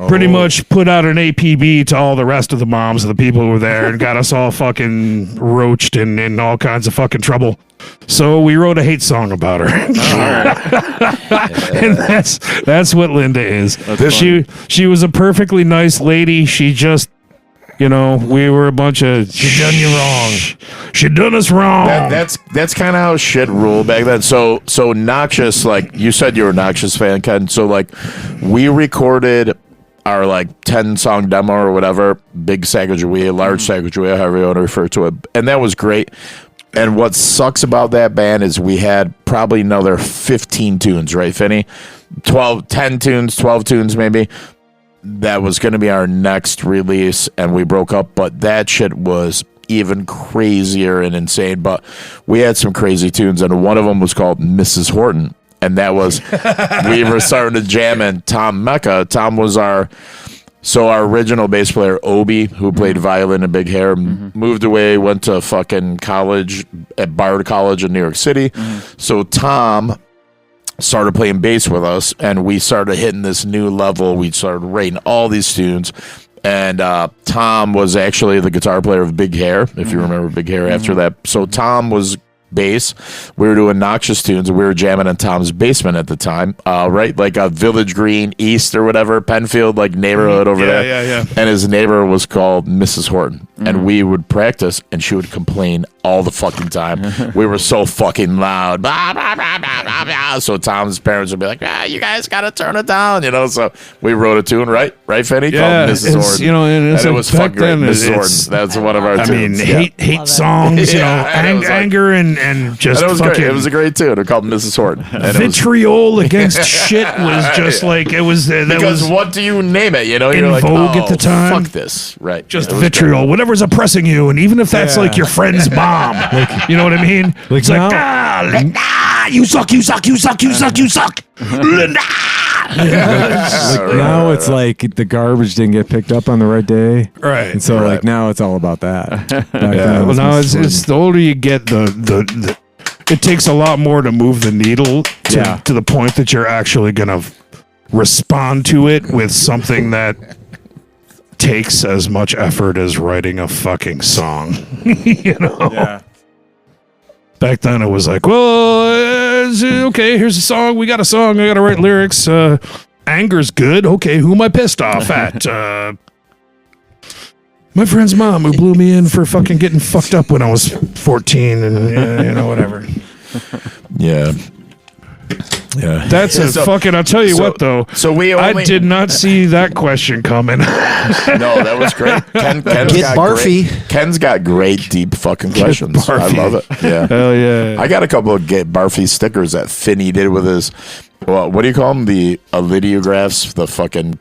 pretty much put out an APB to all the rest of the moms of the people who were there and got us all fucking roached and in all kinds of fucking trouble. So we wrote a hate song about her. And that's what Linda is. She was a perfectly nice lady. She just... You know, we were a bunch of she done you wrong. She done us wrong. That's kind of how shit ruled back then. So Noxious, like you said, you were a Noxious fan, Ken. So like, we recorded our like 10-song demo or whatever, big Sacagawea, large Sacagawea, however you want to refer to it, and that was great. And what sucks about that band is we had probably another 15 tunes, right, Finny? 10 tunes, 12 tunes maybe. That was going to be our next release, and we broke up, but that shit was even crazier and insane. But we had some crazy tunes, and one of them was called Mrs. Horton, and that was, we were starting to jam, and Tom Mecca, Tom was our original bass player, Obi, who played violin and big hair, moved away, went to fucking college at Bard College in New York City. So Tom started playing bass with us, and we started hitting this new level. We started writing all these tunes, and Tom was actually the guitar player of Big Hair, if you remember Big Hair after that. So Tom was bass. We were doing Noxious tunes, and we were jamming in Tom's basement at the time, right? Like a Village Green East or whatever, Penfield, like neighborhood over there. Yeah. And his neighbor was called Mrs. Horton. And we would practice, and she would complain all the fucking time. We were so fucking loud. Blah, blah, blah, blah, blah, blah. So Tom's parents would be like, you guys got to turn it down, you know? So we wrote a tune, right, Finny? Yeah, called Mrs. Horton. You know, and it was fucking great. Mrs. Horton. That's one of our tunes. I mean, hate songs, you know, anger and just and it was fucking. Great. It was a great tune. It called Mrs. Horton. And vitriol against shit was just like, it was. Because what do you name it? You know, in you're like, vogue at the time. Fuck this, right? Just vitriol, great. Whatever's oppressing you, and even if that's like your friend's mom, like, you know what I mean? Like it's like, you suck, you suck, you suck, you suck, you suck. Now it's like the garbage didn't get picked up on the right day, right? And so like now it's all about that. Well, now it's the older you get, the it takes a lot more to move the needle to the point that you're actually gonna respond to it with something that takes as much effort as writing a fucking song. You know? Yeah. Back then it was like, well, okay, here's a song. We got a song. I got to write lyrics. Anger's good. Okay, who am I pissed off at? My friend's mom who blew me in for fucking getting fucked up when I was 14 and, you know, whatever. Yeah. Yeah. That's a fucking, I'll tell you what, though. So I did not see that question coming. No, that was great. Ken's got great, deep fucking questions. I love it. Yeah. Hell yeah. I got a couple of Get Barfy stickers that Finny did with his, well, what do you call them? The alideographs, the fucking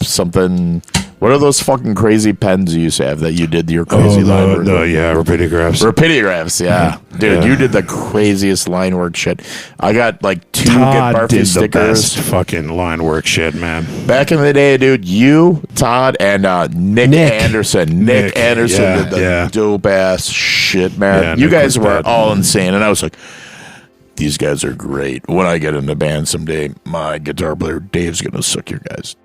something. What are those fucking crazy pens you used to have that you did your crazy line work? Rapidographs. Rapidographs, yeah. Dude, you did the craziest line work shit. I got like 2 Todd Get Barfy did stickers. The best fucking line work shit, man. Back in the day, dude, you, Todd, and Nick Anderson. Nick Anderson did the dope ass shit, man. Yeah, you Nick guys was were bad. all insane, and I was like, these guys are great. When I get in the band someday, my guitar player Dave's gonna suck your guys'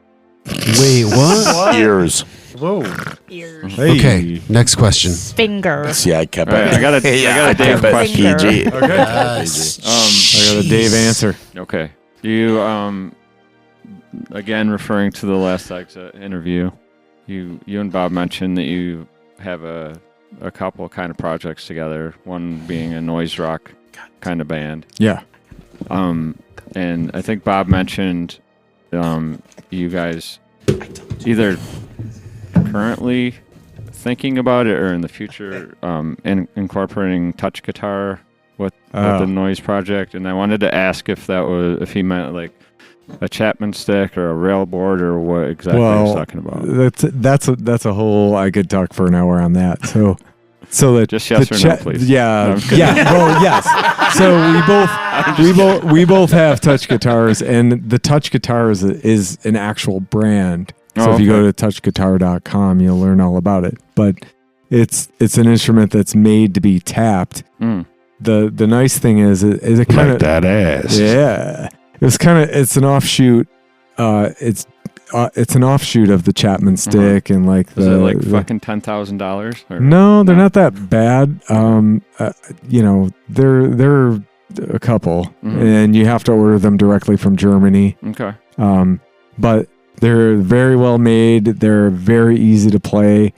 Wait, what? ears. Whoa. Okay, next question. Finger. See, I kept All right, I got a Dave question. PG. Okay. I got a Dave answer. Okay. You again referring to the last interview, you and Bob mentioned that you have a couple kind of projects together. One being a noise rock kind of band. Yeah. And I think Bob mentioned you guys either currently thinking about it or in the future incorporating touch guitar with the noise project. And I wanted to ask if he meant like a Chapman stick or a rail board or what exactly he was talking about. That's a whole, I could talk for an hour on that. So that just yes or no, please. Yeah, well, yes. So we both have touch guitars, and the touch guitar is an actual brand. So if you go to touchguitar.com, you'll learn all about it. But it's an instrument that's made to be tapped. The nice thing is it kind of like that ass. Yeah, it's an offshoot. It's an offshoot of the Chapman stick and like is it like fucking $10,000? No, they're not that bad. You know, they're a couple, and you have to order them directly from Germany. Okay. But they're very well made. They're very easy to play,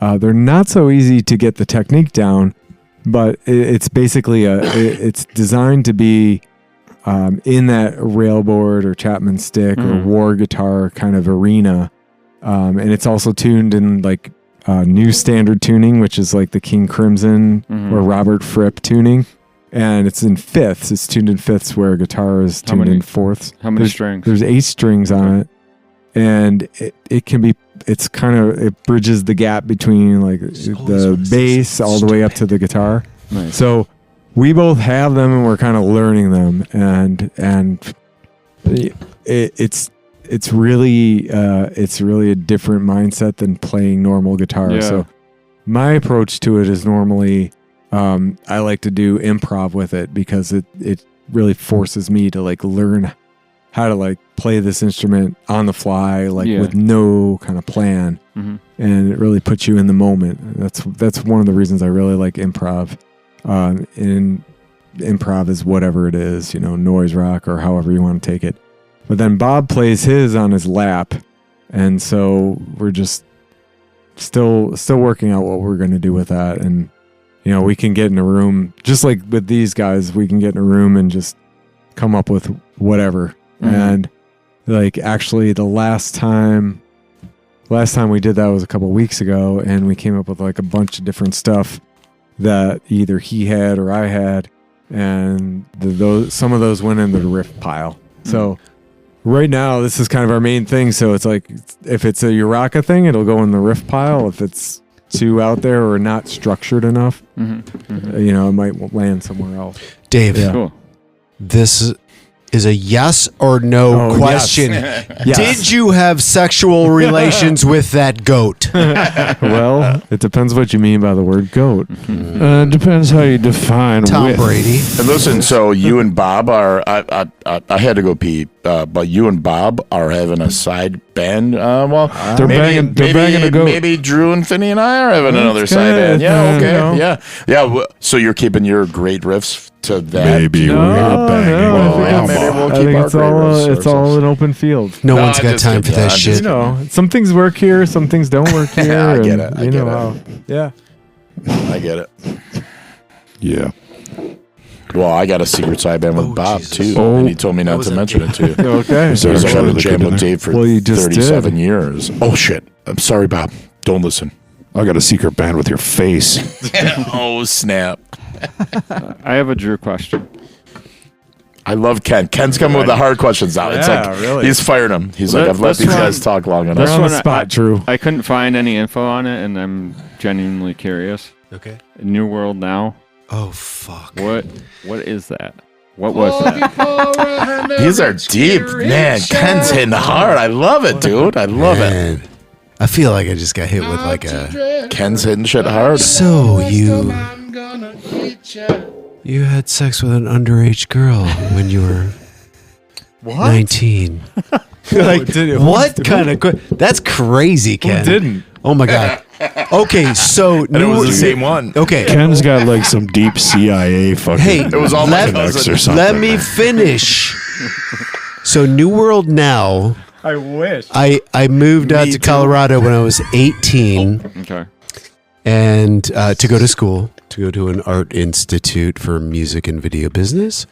They're not so easy to get the technique down, but it's basically it's designed to be in that railboard or Chapman stick or war guitar kind of arena. And it's also tuned in like new standard tuning, which is like the King Crimson or Robert Fripp tuning. And it's in fifths. It's tuned in fifths where a guitar is tuned in fourths. How many strings? There's 8 strings on it. And it can be, it bridges the gap between like the bass all the way up to the guitar. Nice. So we both have them and we're kind of learning them. And it's really a different mindset than playing normal guitar. Yeah. So my approach to it is normally, I like to do improv with it because it really forces me to like learn how to like play this instrument on the fly, like with no kind of plan. And it really puts you in the moment. That's one of the reasons I really like improv. And improv is whatever it is, noise rock or however you want to take it. But then Bob plays his on his lap. And so we're just still working out what we're going to do with that. And, we can get in a room, just like with these guys, we can get in a room and just come up with whatever. And like actually the last time we did that was a couple of weeks ago, and we came up with like a bunch of different stuff that either he had or I had, and some of those went into the riff pile. So right now this is kind of our main thing. So it's like if it's a Urakka thing, it'll go in the riff pile. If it's too out there or not structured enough, it might land somewhere else. Dave, Cool. This is a yes or no question. Yes. Did you have sexual relations with that goat? Well, it depends what you mean by the word goat. It depends how you define Tom Brady. And listen, so you and Bob are, I had to go pee, but you and Bob are having a side band. They're banging a goat. Maybe Drew and Finny and I are having another side band. Yeah, okay. Yeah. So you're keeping your great riffs to that? Maybe we're banging. Maybe we'll I keep think our it's great all riffs. it's all an open field. No one's got time for that shit. Some things work here, some things don't work here. I get and it. I get it. Yeah. I get it. Yeah. Well, I got a secret side band with Bob too, Oh. and he told me not to mention it to you. Okay. So he's been jamming with Dave for Well, you just 37 did. years. Oh shit! I'm sorry, Bob. Don't listen. I got a secret band with your face. Oh snap! I have a Drew question. I love Ken. Ken's coming with the hard questions now. It's Yeah, like really. he's firing them. He's like, I've let these guys talk long enough. They're on the spot, Drew. I couldn't find any info on it, and I'm genuinely curious. Okay. New World Now. Oh fuck. What is that? What was that? These are deep, man. Ken's hitting hard. I love it, dude. I love it. I feel like I just got hit with like a. Ken's hitting shit hard. So you had sex with an underage girl when you were 19. Like, what kind of? That's crazy, Ken. Who didn't? Oh my god. Okay, so And it was the same one. Okay, Ken's got like some deep CIA fucking. Hey, It was all my connects or something. let me finish. So New World Now. I wish. I moved out to Colorado when I was 18. Okay. And to go to school, to go to an art institute for music and video business.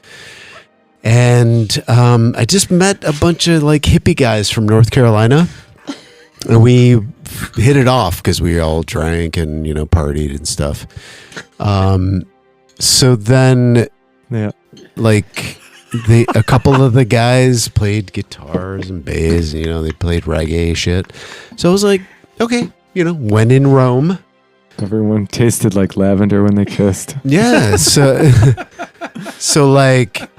And I just met a bunch of like hippie guys from North Carolina. And we hit it off because we all drank and, partied and stuff. So then, like, a couple of the guys played guitars and bass, they played reggae shit. So I was like, okay, when in Rome. Everyone tasted like lavender when they kissed. Yeah, so like,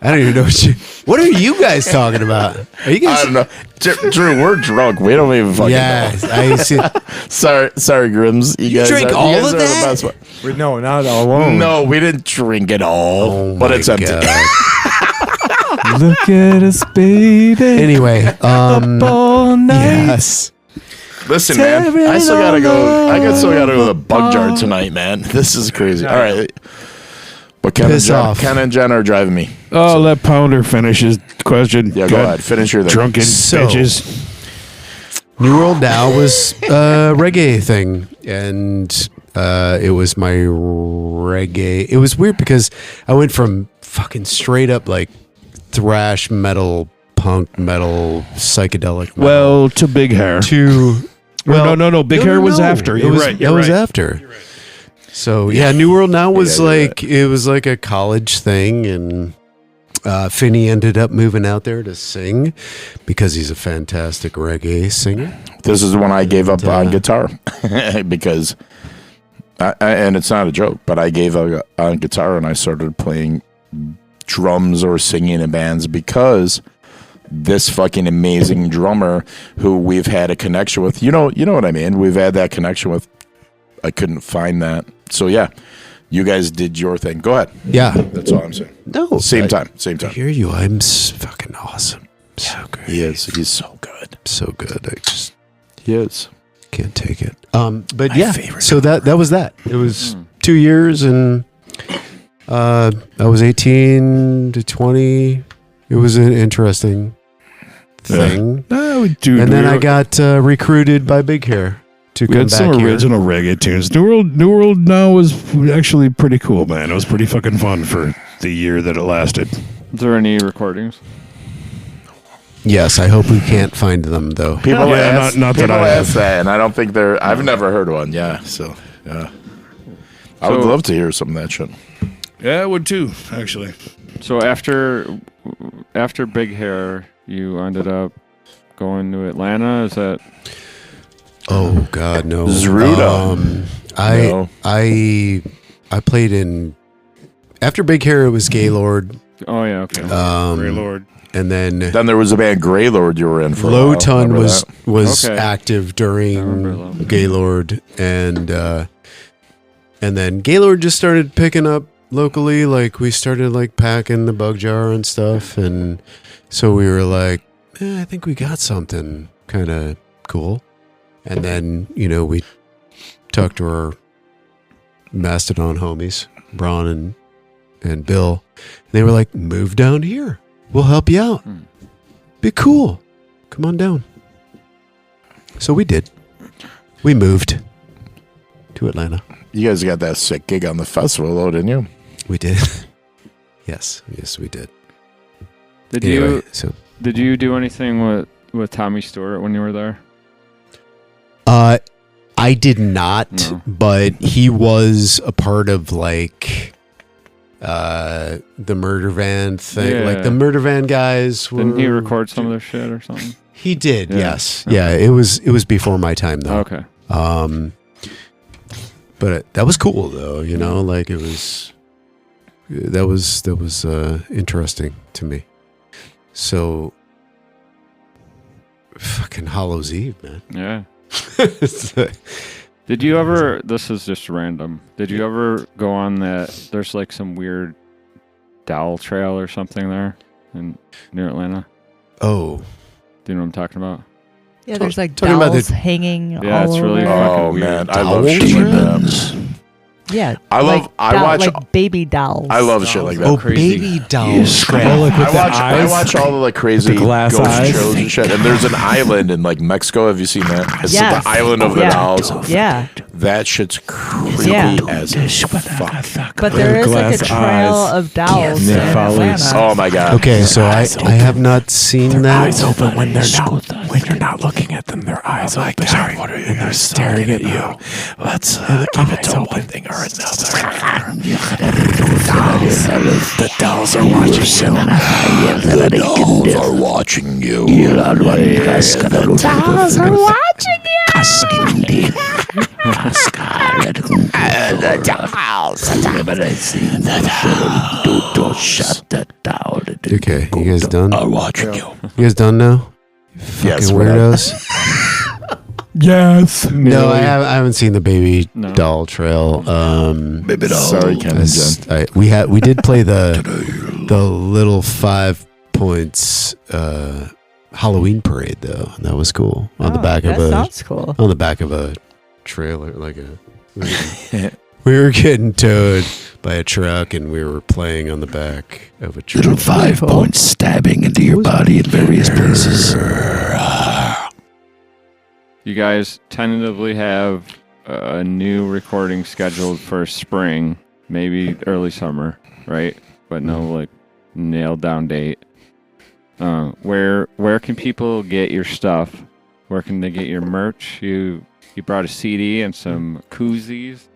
I don't even know what are you guys talking about? Are you guys? I don't know. Drew, we're drunk. We don't even fucking know. I see. Sorry, Grims. You guys drank all of that? No, not all alone. No, we didn't drink it all. But it's empty. Look at us, baby. Anyway, Up all night. yes. Listen, man. I still gotta go to the bug jar tonight, man. This is crazy. All right. But Ken and Jen are driving me. Oh, let Pounder finish his question. Yeah, go ahead. Finish your thing. Drunken bitches. New World Now was a reggae thing, and it was my reggae. It was weird because I went from fucking straight up like thrash metal, punk metal, psychedelic metal, Well, to Big Hair. No. Big Hair was after. You're right. That was after. So yeah, New World Now was it was like a college thing, and Finny ended up moving out there to sing because he's a fantastic reggae singer. This is when I gave up on guitar because, and it's not a joke, but I gave up on guitar and I started playing drums or singing in bands because this fucking amazing drummer who we've had a connection with, you know what I mean? We've had that connection with. I couldn't find that. So yeah. You guys did your thing. Go ahead. Yeah. That's all I'm saying. No. Same time. I hear you. I'm fucking awesome. So good. He is. He's so good. So good. He is. Can't take it. But yeah. So that was that. It was 2 years, and I was 18 to 20. It was an interesting thing. And then I got recruited by Big Hair. We had some original reggae tunes. New World Now was actually pretty cool, man. It was pretty fucking fun for the year that it lasted. Is there any recordings? Yes, I hope we can't find them though. People ask that, and I don't think they're. I've never heard one. Yeah, so yeah, I would love to hear some of that shit. Yeah, I would too, actually. So after Big Hair, you ended up going to Atlanta. Is that? Oh God, no. Zruda. I played in after Big Hair. It was Gaylord. Oh yeah, okay. Gaylord. And then there was a band Greylord you were in for. Low Ton was active during Gaylord, and then Gaylord just started picking up locally. Like we started like packing the Bug Jar and stuff, and so we were like, I think we got something kind of cool. And then, we talked to our Mastodon homies, Braun and Bill. And they were like, move down here. We'll help you out. Be cool. Come on down. So we did. We moved to Atlanta. You guys got that sick gig on the festival, though, didn't you? We did. Yes, we did. Did you do anything with Tommy Stewart when you were there? I did not, but he was a part of like the Murder Van thing. Yeah. Like the Murder Van guys Didn't he record some of their shit or something? He did, yes. Okay. Yeah, it was before my time though. Okay. But that was cool though, like it was that was interesting to me. So fucking Hallows Eve, man. Yeah. Did you ever, this is just random, did you ever go on that, there's like some weird dowel trail or something there near Atlanta? Oh. Do you know what I'm talking about? Yeah, there's like dowels hanging all over. Yeah, it's really fucking weird. Man, I love shit like that. Yeah, I watch like baby dolls. I love shit like that. Oh, baby dolls! I watch all the like crazy glass ghost eyes. shows and shit. And there's an island in like Mexico. Have you seen that? It's Yes. the island of the dolls. Yeah, that shit's creepy as fuck. but there is like a trail of dolls in Atlanta. Oh my god. Okay, so I have not seen that. Eyes open when you're not looking at them. Their eyes open. Sorry, what are you? And they're staring at you. Let's keep it to one thing or another. The dolls are watching you. The dolls are watching you. The dolls are watching you. Okay, you guys done? Are watching you. You guys done now? Yes, Fucking weirdos. Yes. No, I haven't seen the baby doll trail. Baby doll. Sorry, Ken and Jen. We did play the little 5 points Halloween parade though. And that was cool. On the back of sounds cool. On the back of a trailer, like we were getting towed by a truck, and we were playing on the back of a truck. Little 5 points stabbing into your body in various places. you guys tentatively have a new recording scheduled for spring, maybe early summer, right? But no like nailed down date. Where can people get your stuff? Where can they get your merch? You brought a CD and some koozies.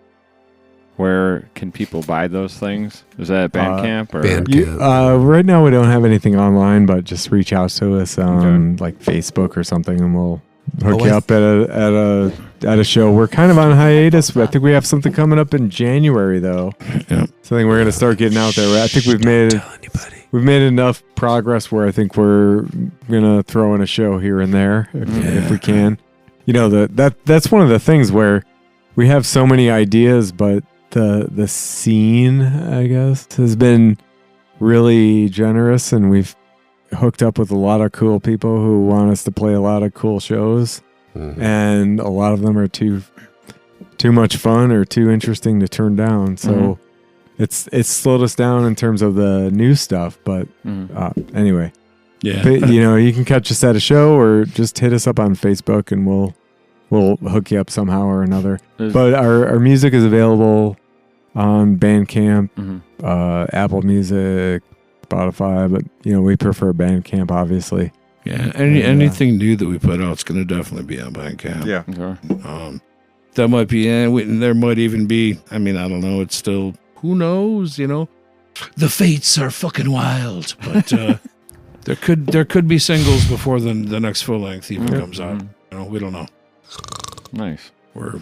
Where can people buy those things? Is that Bandcamp or Bandcamp? Right now we don't have anything online, but just reach out to us on like Facebook or something, and we'll hook you up at a show. We're kind of on hiatus, but I think we have something coming up in January though. Yeah. So I think we're gonna start getting out there. I think we've made enough progress where I think we're gonna throw in a show here and there if we can. You know, that's one of the things where we have so many ideas, but the scene, I guess, has been really generous, and we've hooked up with a lot of cool people who want us to play a lot of cool shows, and a lot of them are too much fun or too interesting to turn down. So it's slowed us down in terms of the new stuff. But anyway, yeah, but, you know, you can catch us at a show or just hit us up on Facebook, and we'll hook you up somehow or another. But our music is available on Bandcamp, Apple Music, Spotify, but you know, we prefer Bandcamp, obviously. Yeah, anything new that we put out is going to definitely be on Bandcamp. Yeah. That might be, there might even be, I mean, I don't know, it's still, who knows, you know? The fates are fucking wild, but there could be singles before the next full length even comes out. You know, we don't know. Nice. We're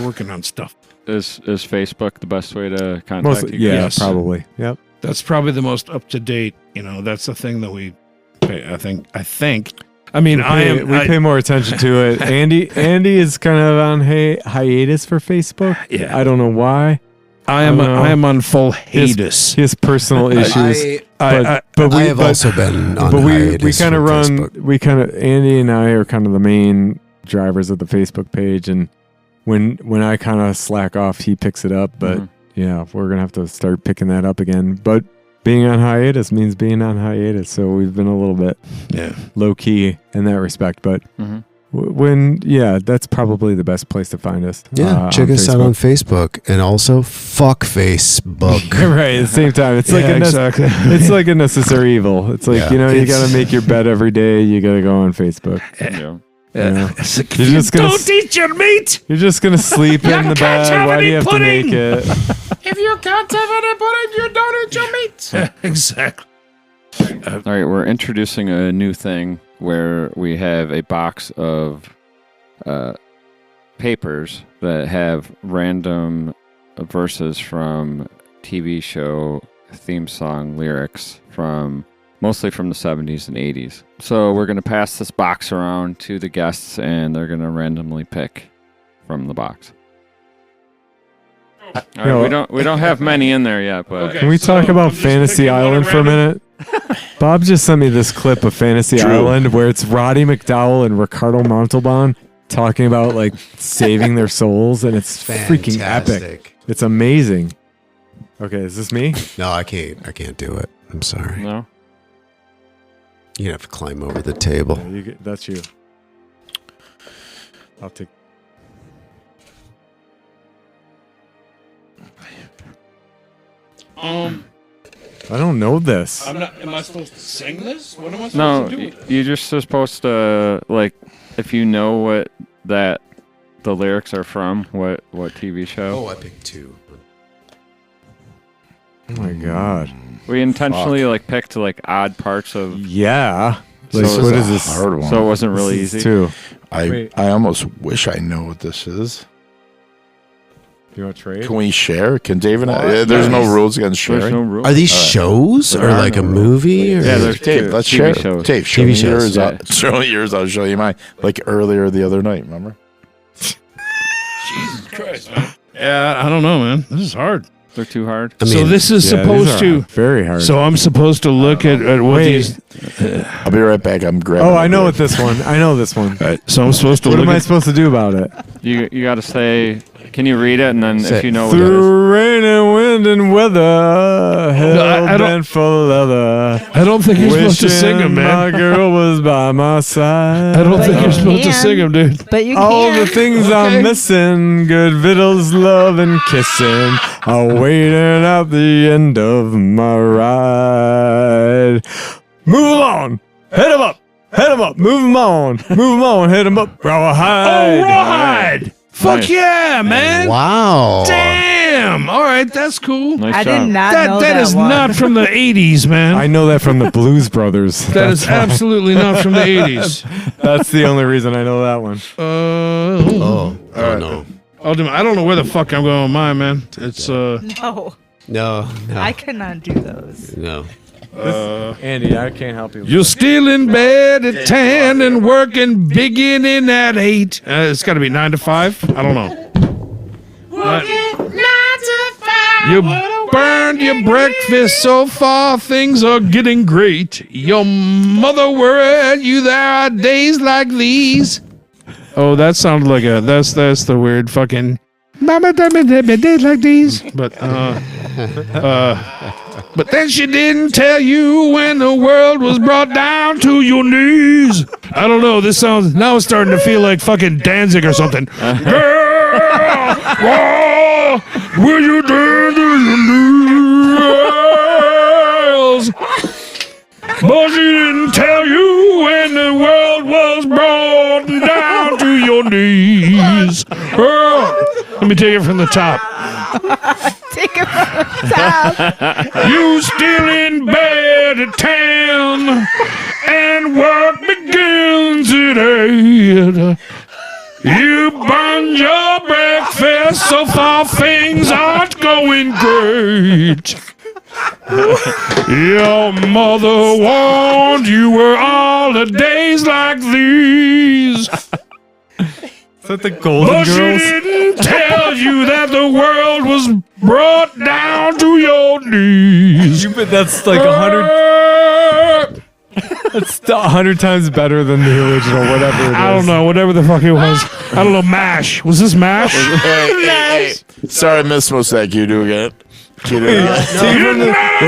working on stuff. Is Facebook the best way to contact you? Yeah, Yes. probably. Yep. That's probably the most up to date. You know, that's the thing that we pay. I think. I mean, we pay more attention to it. Andy is kind of on hiatus for Facebook. Yeah. I don't know why. I am on full hiatus. He has personal issues. I have also been on hiatus. We kind of for run. Facebook. We kind of Andy and I are kind of the main drivers of the Facebook page, and when I kind of slack off, he picks it up. But yeah, we're gonna have to start picking that up again. But being on hiatus means being on hiatus, so we've been a little bit low key in that respect. But that's probably the best place to find us. Yeah, check us out on Facebook, and also fuck Facebook. Right, at the same time, it's like exactly. It's like a necessary evil. It's like you got to make your bed every day. You got to go on Facebook. Yeah. It's like, don't eat your meat. You're just gonna sleep in the bed. Why do you have to make it? If you can't have any pudding, you don't eat your meat. Exactly. All right, we're introducing a new thing where we have a box of papers that have random verses from TV show theme song lyrics mostly from the 70s and 80s. So we're going to pass this box around to the guests, and they're going to randomly pick from the box. All right, we don't have many in there yet, but Can we talk about Fantasy Island for a minute? Bob just sent me this clip of Fantasy Island where it's Roddy McDowell and Ricardo Montalban talking about like saving their souls, and it's freaking epic. It's amazing. Okay, is this me? No, I can't do it. I'm sorry. No. You have to climb over the table. Yeah, that's you. I'll take. I don't know this. Am I supposed to sing this? What am I supposed No, to do? you're just supposed to, like, if you know what the lyrics are from, what TV show. Oh, I picked two. Oh my god. We intentionally picked like odd parts of. Yeah. Like, so what is this? Hard one. So it wasn't really easy. Too. I almost wish I know what this is. You want to trade? Can we share? Can Dave and I? There's no rules against sharing. There's no rules. Are these shows or like a movie? Or? Yeah, there's Dave. Let's TV share. shows. Dave, show TV me shows, yours. Show me yours. I'll show you mine. Like earlier the other night. Remember? Jesus Christ, man. Yeah, I don't know, man. This is hard. They're too hard. I mean, So this is supposed to very hard. So I'm supposed to look at what these. I'll be right back. I'm grabbing. Oh, I know what this one. I know this one. Right, so I'm supposed to What look am I at. supposed to do about it? You got to say Can you read it and then if you know what it is? Through rain and wind and weather, hell bent for leather. I don't think you're supposed to sing them, man. My girl was by my side. I don't think you're supposed to sing them, dude. But you All can. the things I'm missing, good victuals, love, and kissing, are waiting at the end of my ride. Move on, head 'em up, move 'em on, head 'em up, rawhide. Rawhide! Fuck Nice. yeah, man! Wow. Damn! All right, that's cool. Nice I job. did not know That is one. not from the 80s, man. I know that from the Blues Brothers. That is absolutely not from the 80s. That's the only reason I know that one. Oh no. I don't know where the fuck I'm going with mine, man. It's No, No. I cannot do those. No. Andy, I can't help you. you're still in bed at 10 and working beginning at 8. It's got to be 9 to 5. I don't know. You burned your breakfast so far, things are getting great. Your mother worried you there are days like these. Oh, that sounded like that's the weird fucking mama days like these. But then she didn't tell you when the world was brought down to your knees. I don't know. This sounds now it's starting to feel like fucking Danzig or something. Girl, oh, will you dance to your knees? But she didn't tell you when the world was brought down to your knees. Let me take it from the top. Take it from the top. You still in bed at 10 and work begins at 8. You burned your breakfast so far things aren't going great. Your mother warned you were all the days like these. Is that the Golden But she Girls? didn't tell you that the world was brought down to your knees. That's like 100. That's 100 times better than the original, whatever it is. I don't know, whatever the fuck it was. I don't know, MASH. Was this MASH? Hey. Sorry, I missed most of that. Can you do it again? Can you do it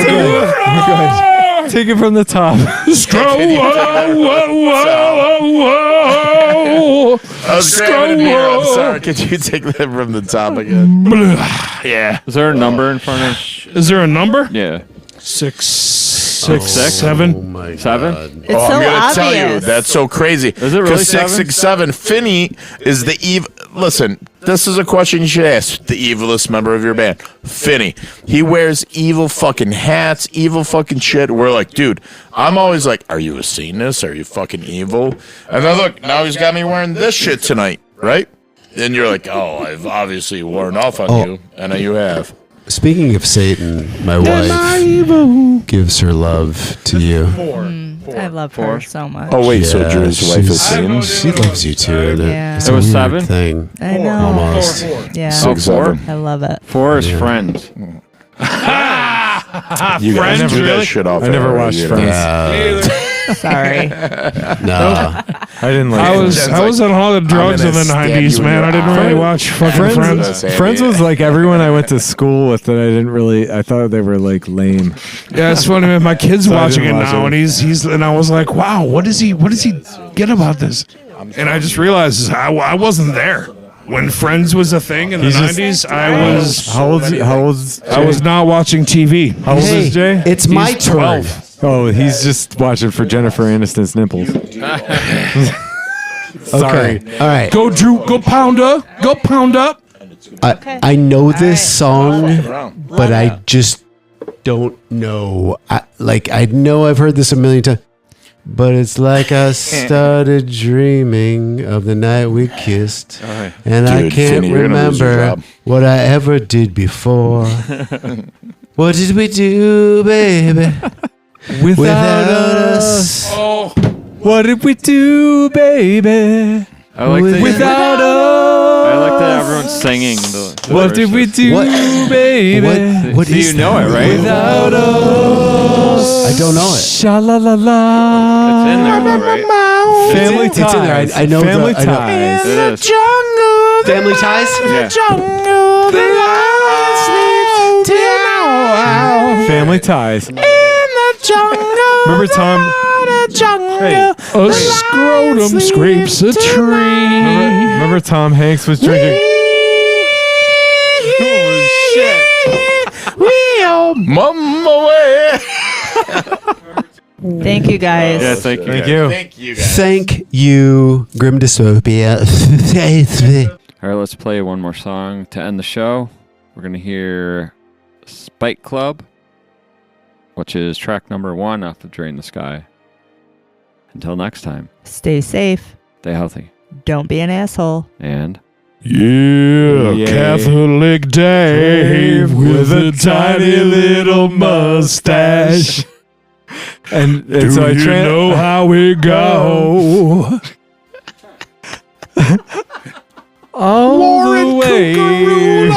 again? Take it from the top. I was grabbing it here. I'm sorry. Could you take that from the top again? Yeah. Is there a number in front of? Is there a number? Yeah. 6, 6, 7. Oh my 7? God. It's I'm so gonna obvious. tell you, that's so crazy. Is it really 'Cause 6, 6, 7. Finny is the evil. Listen, this is a question you should ask the evilest member of your band, Finny. He wears evil fucking hats, evil fucking shit. We're like, dude, I'm always like, are you a Satanist? Are you fucking evil? And then look, now he's got me wearing this shit tonight, right? And you're like, oh, I've obviously worn off on you, and you have. Speaking of Satan, my wife gives her love to you. I love her so much. Oh wait, so Drew's wife is Satan? She loves you too. Yeah. It's It a was weird 7? thing. I know. Almost. Yeah. 6, 7. I love it. 4 is Friends. You guys Friends, do that really? shit off I never air, watched you know? Friends. Sorry. No. I didn't like I was on all the drugs I'm in the gonna stab 90s, you in man. your I didn't eye. really watch fucking Friends. Friends was like everyone I went to school with that I didn't really. I thought they were like lame. Yeah, it's funny, man. My kid's So I watching it didn't watch now, it. and he's and I was like, wow, what does he get about this? And I just realized I wasn't there when Friends was a thing in the He's just- 90s. I was How old's I was not watching TV. How old Hey, is Jay? it's my He's turn. 12. Oh, he's just watching for Jennifer Aniston's nipples. Sorry. Okay. All right. Go Drew, go pound up, go pound up. I know this song, but I just don't know. I know I've heard this a million times, but it's like I started dreaming of the night we kissed, and I Dude, can't Finny, you're gonna lose your remember job. what I ever did before. What did we do, baby? Without us. Oh, What did we do, baby? I like that. Without I like us. that everyone's singing. The What did we do, What? baby? What So is you know that? it, right? Without us. I don't know it. Sha la la la. It's in there, though, right? Family It's in there. Ties. I know Family the, I know. Ties. It is. Family Ties? Family Ties. Remember Tom? Hey, A scrotum scrapes a tree. remember Tom Hanks was drinking. Holy shit. Mama way. Thank you guys. Yeah, thank you. Thank guys. you. Thank you guys. Thank you, Grim Dystopia. All right, let's play one more song to end the show. We're going to hear Spike Club, which is track number 1 off of Drain the Sky. Until next time, Stay safe. stay healthy. Don't be an asshole. And Yeah, Catholic Dave with a tiny little mustache. And Do so I you know how we go? all the way.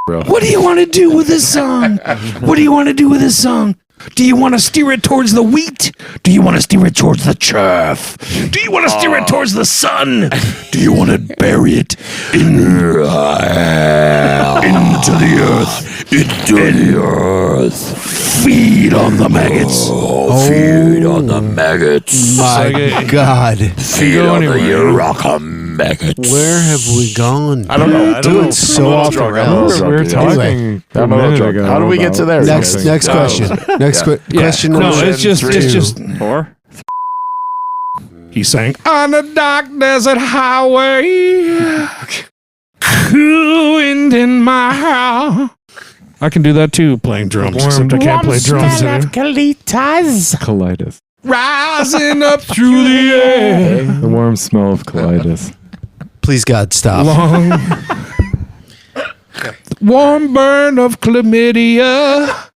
What do you want to do with this song? What do you want to do with this song? Do you want to steer it towards the wheat? Do you want to steer it towards the chaff? Do you want to steer it towards the sun? Do you want to bury it into the earth? Into the earth. Feed on the maggots. Feed on the maggots. My God. Feed on the Urakka maggots. Where have we gone? I don't know. Dude, it's so off the rails. We were talking I'm a little drunk. How do we get to there? Next question. Next question. No, number it's just 4. He sang on a dark desert highway, cool wind in my hair. I can do that too, playing drums, except I can't play drums. Colitis. Rising up through the air. The warm smell of colitis. Please, God, stop. Long warm burn of chlamydia.